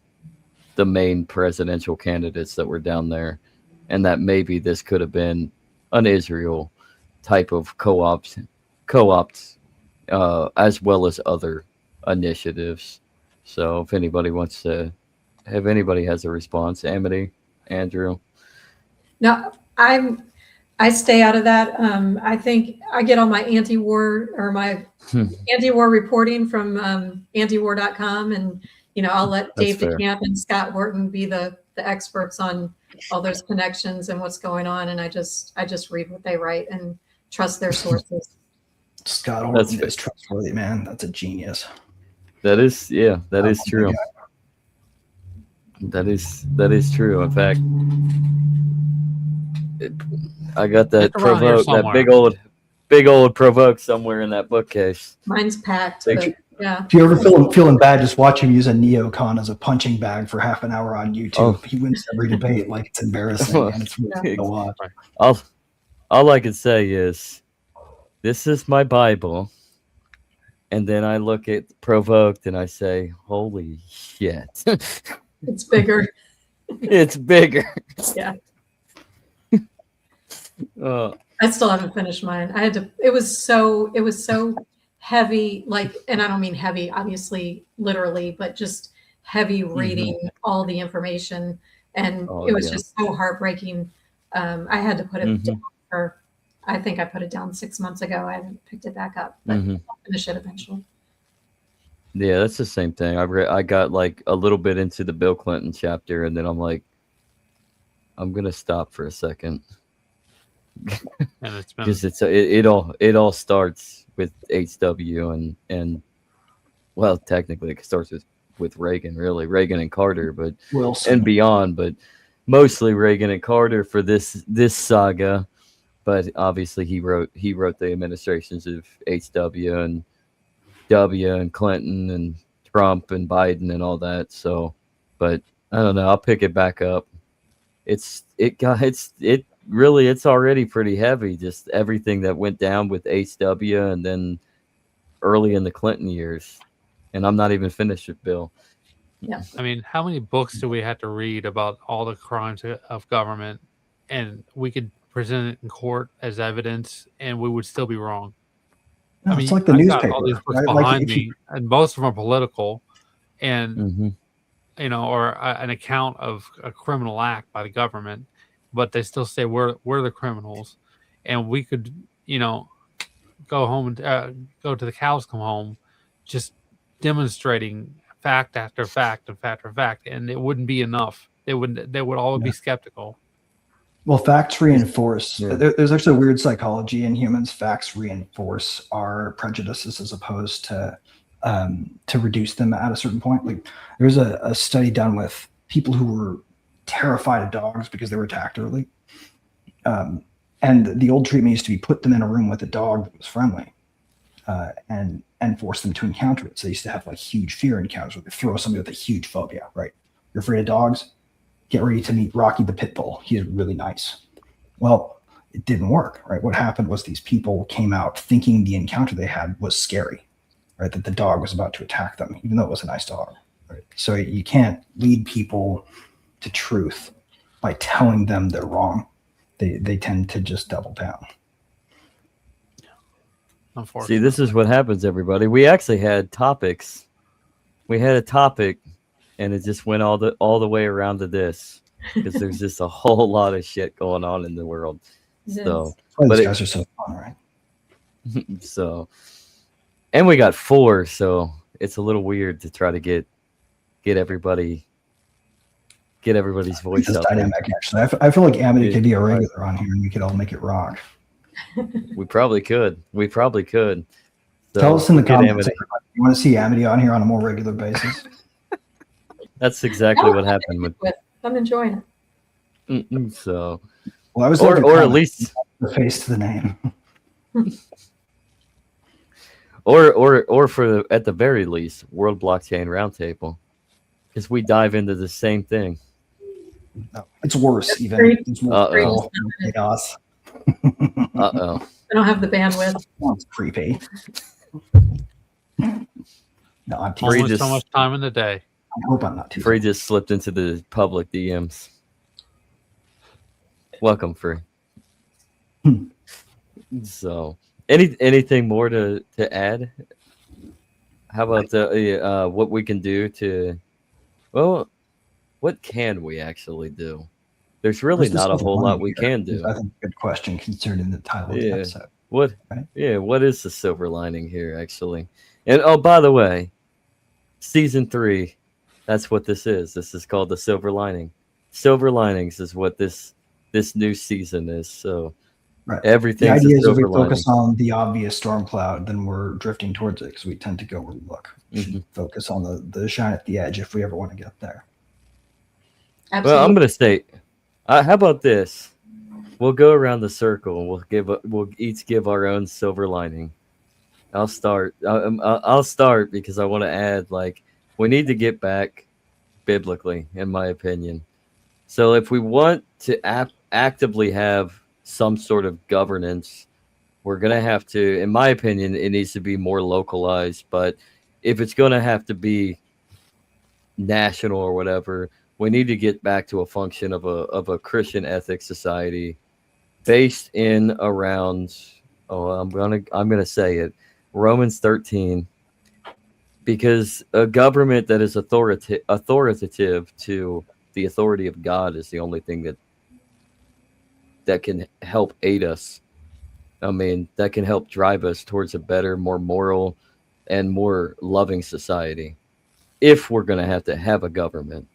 Speaker 4: main presidential candidates that were down there, and that maybe this could have been an Israel type of co-opt as well as other initiatives. So if anybody has a response, Amity, Andrew.
Speaker 5: No, I stay out of that. I think I get all my anti-war or my anti-war reporting from antiwar.com, and I'll let
Speaker 4: That's
Speaker 5: Dave
Speaker 4: fair.
Speaker 5: DeCamp and Scott Wharton be the experts on all those connections and what's going on, and I just read what they write and trust their sources.
Speaker 3: Scott
Speaker 4: That's
Speaker 3: Horton
Speaker 4: fair.
Speaker 3: is trustworthy, man. That's a genius.
Speaker 4: That is, yeah, that
Speaker 3: I
Speaker 4: is
Speaker 3: love
Speaker 4: true.
Speaker 3: that
Speaker 4: That is true. In fact, I got that
Speaker 2: It's around here
Speaker 4: provoke, that
Speaker 2: somewhere.
Speaker 4: big old provoke somewhere in that bookcase.
Speaker 5: Mine's packed,
Speaker 4: Thank
Speaker 5: but
Speaker 4: you.
Speaker 5: yeah.
Speaker 3: If you ever feeling bad, just watch him use a neocon as a punching bag for half an hour on YouTube.
Speaker 4: Oh.
Speaker 3: He wins every debate like it's embarrassing, and it's really fun to watch.
Speaker 4: All I can say is, this is my Bible, and then I look at provoked and I say, "Holy shit,
Speaker 5: It's bigger.
Speaker 4: it's bigger."
Speaker 5: Yeah.
Speaker 4: Uh,
Speaker 5: I still haven't finished mine. I had to. It was so heavy. Like, and I don't mean heavy, obviously, literally, but just heavy reading all the information, and
Speaker 4: Oh,
Speaker 5: it was
Speaker 4: yeah.
Speaker 5: just so heartbreaking. I had to put it
Speaker 4: Mhm.
Speaker 5: down for. I think I put it down 6 months ago. I haven't picked it back up, but
Speaker 4: Mhm.
Speaker 5: I'll finish it eventually.
Speaker 4: Yeah, that's the same thing. I got like a little bit into the Bill Clinton chapter, and then I'm like, I'm gonna stop for a second
Speaker 2: And it's been
Speaker 4: because it all starts with HW and well, technically it starts with Reagan, really Reagan and Carter, but
Speaker 3: Wilson.
Speaker 4: and beyond, but mostly Reagan and Carter for this saga. But obviously he wrote the administrations of HW and W and Clinton and Trump and Biden and all that. So, but I don't know. I'll pick it back up. It's already pretty heavy. Just everything that went down with HW and then early in the Clinton years. And I'm not even finished with Bill.
Speaker 2: I mean, how many books do we have to read about all the crimes of government, and we could present it in court as evidence, and we would still be wrong?
Speaker 3: No,
Speaker 2: I
Speaker 3: it's
Speaker 2: mean,
Speaker 3: like the
Speaker 2: I've
Speaker 3: newspaper.
Speaker 2: got all these books
Speaker 3: Right? Like
Speaker 2: behind
Speaker 3: if
Speaker 2: me,
Speaker 3: you,
Speaker 2: and most of them are political, and
Speaker 4: Mm-hmm.
Speaker 2: or an account of a criminal act by the government, but they still say we're the criminals, and we could go home and go to the cows come home, just demonstrating fact after fact and fact after fact, and it wouldn't be enough. They would all be skeptical.
Speaker 3: well, facts reinforce.
Speaker 4: Yeah.
Speaker 3: There's actually a weird psychology in humans. Facts reinforce our prejudices as opposed to reduce them at a certain point. Like there was a study done with people who were terrified of dogs because they were attacked early. And the old treatment used to be put them in a room with a dog that was friendly, and force them to encounter it. So they used to have like huge fear encounters where they throw somebody with a huge phobia. Right? You're afraid of dogs? Get ready to meet Rocky the pit bull. He's really nice. Well, it didn't work. Right? What happened was these people came out thinking the encounter they had was scary. Right? That the dog was about to attack them, even though it was a nice dog. Right? So you can't lead people to truth by telling them they're wrong. They tend to just double down.
Speaker 2: Unfortunately,
Speaker 4: See, this is what happens, everybody. We actually had topics. We had a topic, and it just went all the way around to this because there's just a whole lot of shit going on in the world. So,
Speaker 3: That's why
Speaker 4: but
Speaker 3: these guys are so fun, right?
Speaker 4: so, and we got 4, so it's a little weird to try to get everybody's voice
Speaker 3: It's
Speaker 4: out there.
Speaker 3: dynamic, actually. I feel like Amity could be a
Speaker 4: Right.
Speaker 3: regular on here, and we could all make it rock.
Speaker 4: We probably could. So,
Speaker 3: Tell us in the
Speaker 4: get
Speaker 3: comments,
Speaker 4: Amity.
Speaker 3: everybody. You want to see Amity on here on a more regular basis?
Speaker 4: That's exactly what happened with.
Speaker 5: I'm enjoying it.
Speaker 4: So,
Speaker 3: Well, I was
Speaker 4: or
Speaker 3: looking
Speaker 4: at
Speaker 3: at
Speaker 4: least.
Speaker 3: the face to the name.
Speaker 4: Or for at the very least, World Blockchain Roundtable, because we dive into the same thing.
Speaker 3: No, it's worse,
Speaker 5: That's
Speaker 3: even.
Speaker 5: great.
Speaker 3: It's more
Speaker 4: Uh-oh.
Speaker 3: chaos.
Speaker 4: Uh-oh.
Speaker 5: I don't have the bandwidth.
Speaker 3: It's creepy. No, I'm
Speaker 4: Free
Speaker 2: only
Speaker 3: teasing.
Speaker 4: just-
Speaker 2: so much time in the day.
Speaker 3: I hope I'm not too.
Speaker 4: Free just slipped into the public DMs. Welcome, Free. So, anything more to add? How about what we can do to? Well, what can we actually do? there's really
Speaker 3: Where's the
Speaker 4: not a
Speaker 3: silver
Speaker 4: whole lot
Speaker 3: lining
Speaker 4: we
Speaker 3: here?
Speaker 4: can do.
Speaker 3: I think a good question concerning the title of the
Speaker 4: Yeah.
Speaker 3: episode.
Speaker 4: What?
Speaker 3: Right?
Speaker 4: Yeah. What is the silver lining here, actually? And oh, by the way, season 3, that's what this is. This is called the silver lining. Silver linings is what this new season is. So
Speaker 3: Right.
Speaker 4: everything's
Speaker 3: the
Speaker 4: a
Speaker 3: idea is if we
Speaker 4: silver lining.
Speaker 3: focus on the obvious storm cloud, then we're drifting towards it because we tend to go where we look. We should focus on the shine at the edge if we ever want to get there.
Speaker 5: Absolutely.
Speaker 4: Well, I'm gonna say, how about this? We'll go around the circle and we'll each give our own silver lining. I'll start. I'll start because I want to add, like, we need to get back biblically, in my opinion. So if we want to actively have some sort of governance, we're going to have to, in my opinion, it needs to be more localized. But if it's going to have to be national or whatever, we need to get back to a function of a Christian ethics society based in around, I'm gonna say it, Romans 13, because a government that is authoritative to the authority of God is the only thing that can help aid us. I mean, that can help drive us towards a better, more moral, and more loving society. If we're going to have a government,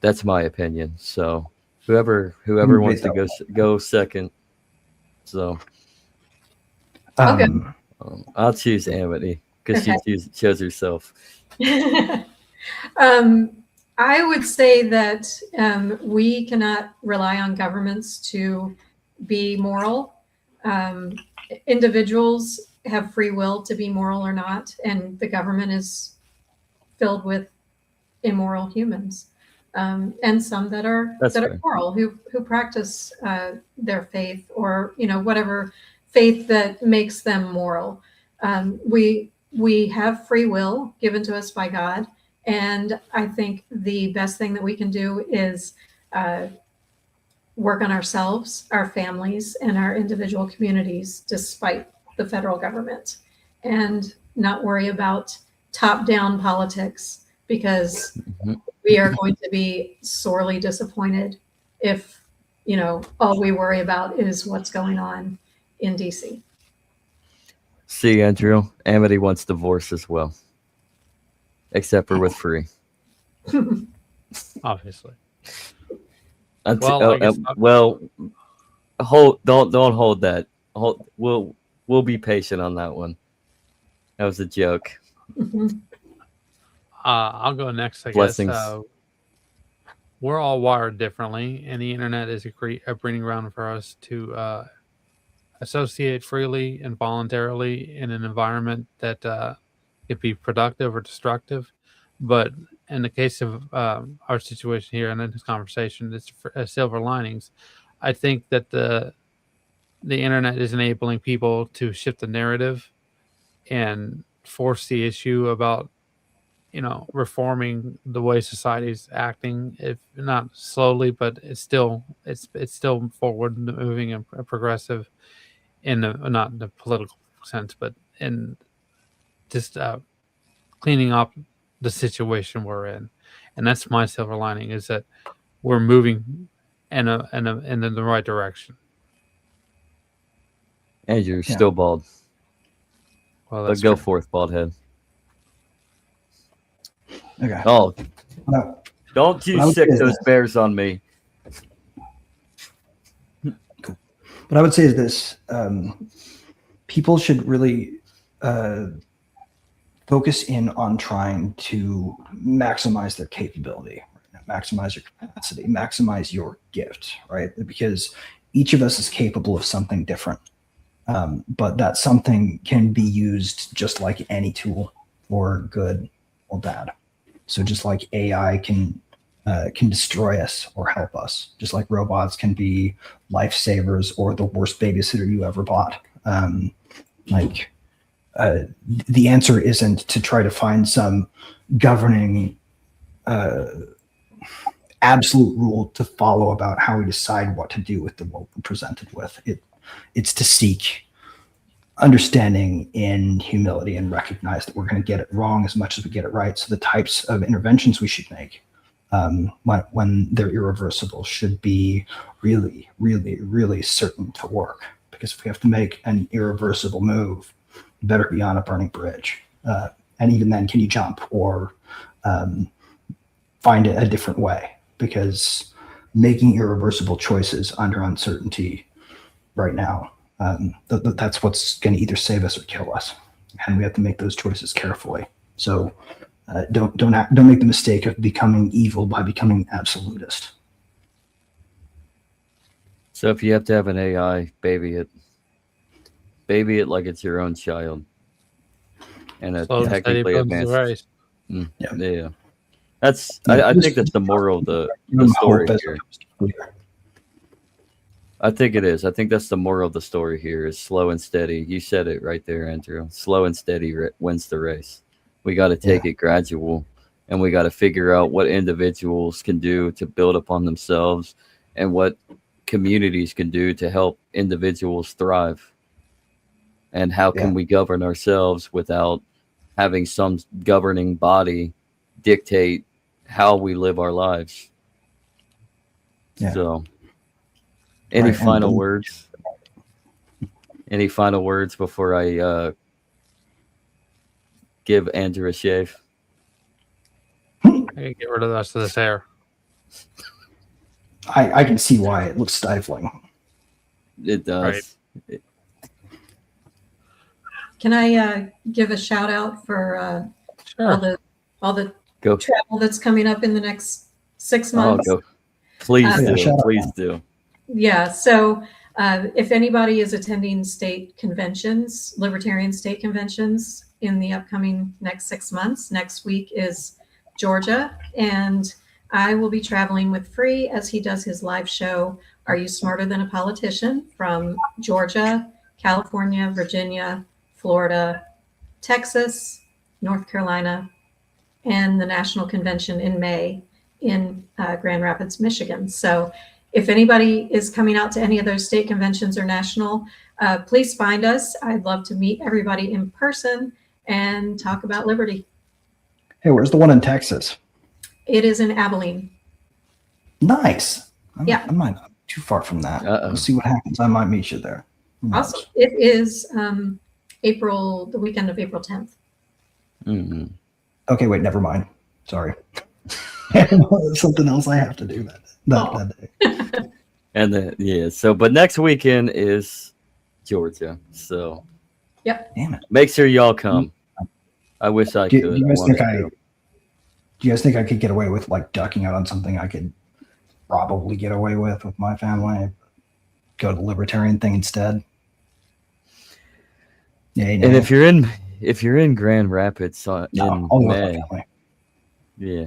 Speaker 4: that's my opinion. So, whoever wants to go second. So,
Speaker 5: Okay.
Speaker 4: I'll choose Amity because she chose herself.
Speaker 5: I would say that we cannot rely on governments to be moral. Individuals have free will to be moral or not, and the government is filled with immoral humans, and some that are moral, who practice their faith, or whatever faith that makes them moral. We have free will given to us by God. And I think the best thing that we can do is work on ourselves, our families, and our individual communities, despite the federal government, and not worry about top-down politics, because we are going to be sorely disappointed if, all we worry about is what's going on in DC.
Speaker 4: See, Andrew, Amity wants divorce as well. Except for with free.
Speaker 2: Obviously.
Speaker 4: Don't hold that. We'll be patient on that one. That was a joke.
Speaker 2: I'll go next, I
Speaker 4: Blessings.
Speaker 2: guess. We're all wired differently, and the internet is a breeding ground for us to associate freely and voluntarily in an environment that could be productive or destructive. But in the case of our situation here and in this conversation, it's silver linings. I think that the internet is enabling people to shift the narrative and force the issue about reforming the way society's acting, if not slowly, but it's still forward moving and progressive in not in the political sense, but in just cleaning up the situation we're in. And that's my silver lining, is that we're moving in the right direction.
Speaker 4: And you're still bald.
Speaker 2: Well,
Speaker 4: but go forth, bald head.
Speaker 3: Okay.
Speaker 4: Oh,
Speaker 3: No.
Speaker 4: don't you sick those bears on me.
Speaker 3: Cool. What I would say is this: people should really focus in on trying to maximize their capability, maximize your capacity, maximize your gift, right? Because each of us is capable of something different, but that something can be used just like any tool, for good or bad. So just like AI can destroy us or help us, just like robots can be lifesavers or the worst babysitter you ever bought. The answer isn't to try to find some governing absolute rule to follow about how we decide what to do with the world we're presented with. It's to seek understanding in humility and recognize that we're going to get it wrong as much as we get it right. So the types of interventions we should make when they're irreversible should be really, really, really certain to work. Because if we have to make an irreversible move, you better be on a burning bridge. And even then, can you jump or find a different way? Because making irreversible choices under uncertainty right now, that's what's going to either save us or kill us. And we have to make those choices carefully. So don't make the mistake of becoming evil by becoming absolutist.
Speaker 4: So if you have to have an AI, baby it like it's your own child, and a
Speaker 2: Slow and steady
Speaker 4: technically
Speaker 2: builds the
Speaker 4: advanced.
Speaker 2: race.
Speaker 4: Yeah, that's I think that's the moral of the story here. I think it is. I think that's the moral of the story here is slow and steady. You said it right there, Andrew. Slow and steady wins the race. We got to take it gradual, and we got to figure out what individuals can do to build upon themselves and what communities can do to help individuals thrive. And how can we govern ourselves without having some governing body dictate how we live our lives?
Speaker 3: Yeah.
Speaker 4: So any final words? Any final words before I give Andrew a shave?
Speaker 2: I can get rid of the rest of this hair.
Speaker 3: I can see why it looks stifling.
Speaker 4: It does.
Speaker 2: Right.
Speaker 5: Can I give a shout out for
Speaker 2: Sure.
Speaker 5: all the
Speaker 4: Go.
Speaker 5: travel that's coming up in the next 6 months?
Speaker 4: Go. Please
Speaker 3: Yeah,
Speaker 4: do. Please do.
Speaker 5: Yeah. So if anybody is attending state conventions, libertarian state conventions in the upcoming next 6 months, next week is Georgia. And I will be traveling with Free as he does his live show, Are You Smarter Than a Politician? From Georgia, California, Virginia, Florida, Texas, North Carolina, and the national convention in May in Grand Rapids, Michigan. So if anybody is coming out to any of those state conventions or national, please find us. I'd love to meet everybody in person and talk about liberty.
Speaker 3: Hey, where's the one in Texas?
Speaker 5: It is in Abilene.
Speaker 3: Nice.
Speaker 5: Yeah.
Speaker 3: I might not be too far from that.
Speaker 4: Uh-oh.
Speaker 3: We'll see what happens. I might meet you there. Who knows?
Speaker 5: Awesome. It is the weekend of April 10th.
Speaker 4: Mm-hmm.
Speaker 3: Okay, wait, never mind. Sorry. Something else I have to do that day.
Speaker 4: And so but next weekend is Georgia. So
Speaker 3: Damn it.
Speaker 4: make sure y'all come. I wish I
Speaker 3: Do
Speaker 4: could.
Speaker 3: you guys
Speaker 4: wanted to.
Speaker 3: do you guys think I could get away with like ducking out on something I could probably get away with my family? Go to the libertarian thing instead. Yeah, you know.
Speaker 4: And if you're in Grand Rapids in
Speaker 3: I'll go with my
Speaker 4: May,
Speaker 3: family.
Speaker 4: yeah.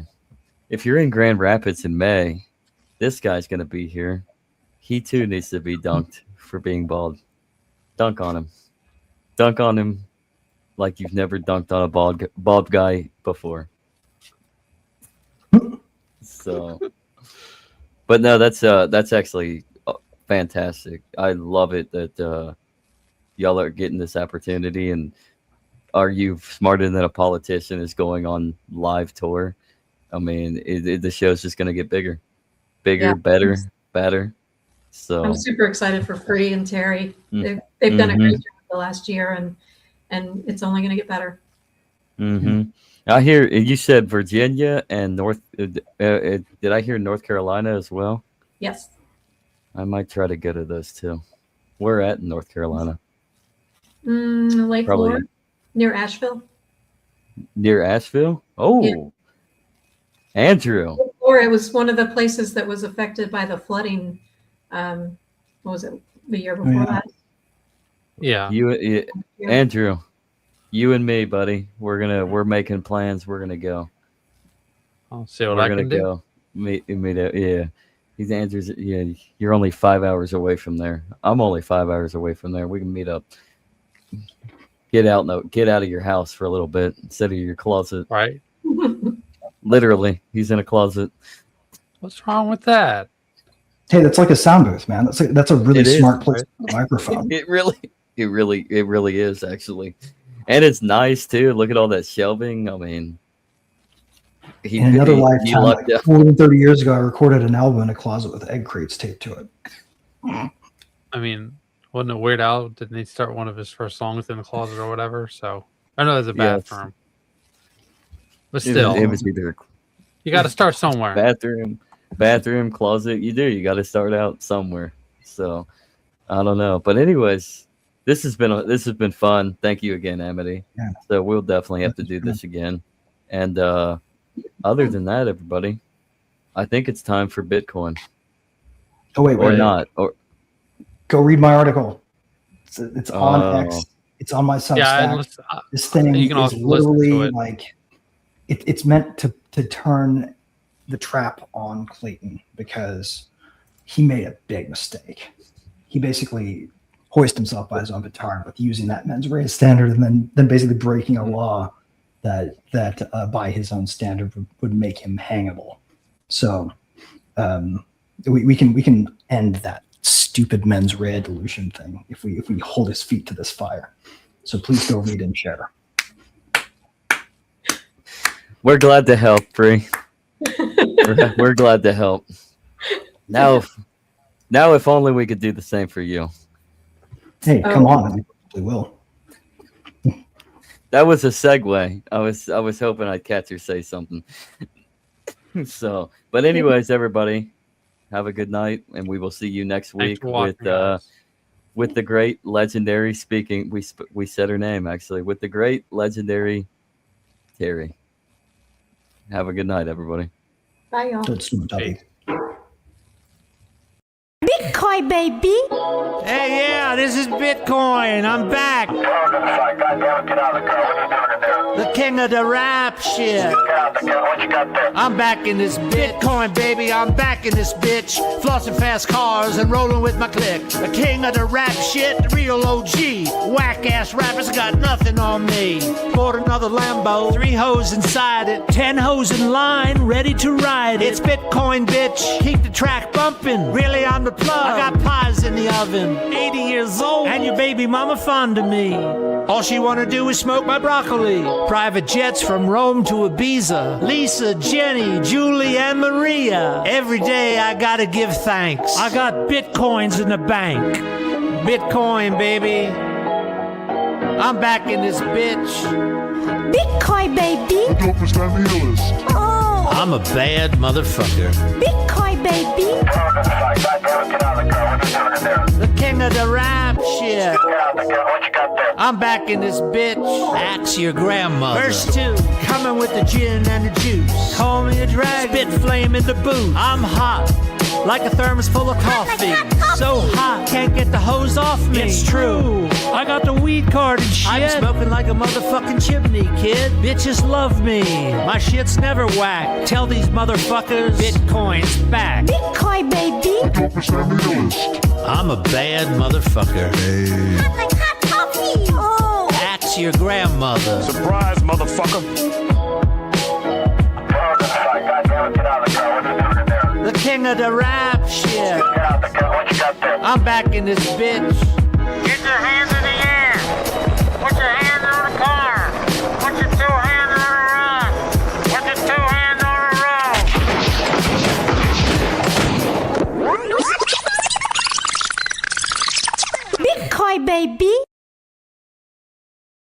Speaker 4: If you're in Grand Rapids in May, this guy's gonna be here. He too needs to be dunked for being bald. Dunk on him. Dunk on him like you've never dunked on a bald guy before. So, but no, that's actually fantastic. I love it that y'all are getting this opportunity, and Are You Smarter Than a Politician is going on live tour. I mean, the show's just going to get bigger,
Speaker 5: Yeah.
Speaker 4: better. So
Speaker 5: I'm super excited for Free and Terry. They've done a great job the last year, and it's only going to get better.
Speaker 4: Mm-hmm. I hear you said Virginia and North. Did I hear North Carolina as well?
Speaker 5: Yes.
Speaker 4: I might try to go to those too. Where at in North Carolina?
Speaker 5: Lake
Speaker 4: Probably-
Speaker 5: Lure, near Asheville.
Speaker 4: Near Asheville? Oh,
Speaker 5: Yeah.
Speaker 4: Andrew.
Speaker 5: Or it was one of the places that was affected by the flooding. What was it? The year before
Speaker 3: yeah.
Speaker 5: that.
Speaker 2: Yeah.
Speaker 4: You, Andrew, you and me, buddy. We're making plans. We're gonna go.
Speaker 2: I'll see what
Speaker 4: We're
Speaker 2: I
Speaker 4: gonna
Speaker 2: can do.
Speaker 4: go. Meet up. Yeah. He's Andrew's. Yeah. You're only 5 hours away from there. I'm only 5 hours away from there. We can meet up. Get out of your house for a little bit instead of your closet.
Speaker 2: Right?
Speaker 4: Literally, he's in a closet.
Speaker 2: What's wrong with that?
Speaker 3: Hey, that's like a sound booth, man. That's a really
Speaker 4: It is,
Speaker 3: smart place for a microphone.
Speaker 4: It really is actually, and it's nice too. Look at all that shelving. I mean, He,
Speaker 3: In another
Speaker 4: he
Speaker 3: lifetime,
Speaker 4: lucked
Speaker 3: like
Speaker 4: out.
Speaker 3: 40, 30 years ago, I recorded an album in a closet with egg crates taped to it.
Speaker 2: I mean, wasn't it Weird Al? Didn't he start one of his first songs in the closet or whatever? So I know that's a bad
Speaker 4: Yes.
Speaker 2: term, but
Speaker 4: It
Speaker 2: still,
Speaker 4: was either
Speaker 2: you got to start somewhere.
Speaker 4: bathroom, closet. You got to start out somewhere. So I don't know, but anyways, this has been fun. Thank you again, Amity.
Speaker 3: Yeah.
Speaker 4: So we'll definitely have to do this again. And other than that, everybody, I think it's time for Bitcoin
Speaker 3: Oh wait,
Speaker 4: or
Speaker 3: wait,
Speaker 4: not. Or
Speaker 3: go read my article. It's on
Speaker 4: Oh.
Speaker 3: X. It's on my Substack.
Speaker 2: Yeah, and
Speaker 3: This thing
Speaker 2: you can
Speaker 3: is
Speaker 2: also listen to
Speaker 3: literally
Speaker 2: it.
Speaker 3: like it's meant to turn the trap on Clayton because he made a big mistake. He basically hoisted himself by his own petard with using that mens rea standard and then basically breaking a law that by his own standard would make him hangable. So we can end that stupid mens rea delusion thing if we hold his feet to this fire. So please go read and share.
Speaker 4: we're glad to help, Bree. we're glad to help. Now, if only we could do the same for you.
Speaker 3: Hey, come on, we will.
Speaker 4: That was a segue. I was hoping I'd catch her say something. So, but anyways, everybody, have a good night, and we will see you next
Speaker 2: Thanks
Speaker 4: week
Speaker 2: for watching, guys.
Speaker 4: with the great legendary speaking. We said her name actually with the great legendary Terry. Have a good night, everybody.
Speaker 5: Bye, y'all.
Speaker 3: Don't swim, Tubby.
Speaker 6: Bitcoin, baby.
Speaker 7: Hey, yeah, this is Bitcoin. I'm back. The king of the rap shit. I'm back in this Bitcoin, baby. I'm back in this bitch. Flossing fast cars and rolling with my clique. The king of the rap shit, the real OG. Whack ass rappers got nothing on me. Bought another Lambo, 3 hoes inside it, 10 hoes in line, ready to ride it. It's Bitcoin, bitch. Keep the track bumping. Really on the plug. I got pies in the oven. 80 years old, and your baby mama fond of me. All she wanna do is smoke my broccoli. Private jets from Rome to Ibiza. Lisa, Jenny, Julie, and Maria. Every day I gotta give thanks. I got bitcoins in the bank. Bitcoin, baby. I'm back in this bitch.
Speaker 6: Bitcoin, baby. Oh,
Speaker 7: I'm a bad motherfucker.
Speaker 6: Bitcoin, baby.
Speaker 7: The king of the rap shit. I'm back in this bitch. Axe your grandmother. Verse 2, coming with the gin and the juice. Call me a drag, spit flame in the booth. I'm hot, like a thermos full of coffee. So hot, can't get the hose off me. It's true, I got the weed card and shit. I'm smoking like a motherfucking chimney, kid. Bitches love me, my shit's never whack. Tell these motherfuckers, Bitcoin's back.
Speaker 6: Bitcoin, baby.
Speaker 7: I'm a bad motherfucker.
Speaker 6: Hot like hot coffee. Oh,
Speaker 7: Axe your grandmother.
Speaker 8: Surprise, motherfucker.
Speaker 7: The king of the rap shit. I'm back in this bitch. Get your hands in the air. Put your hands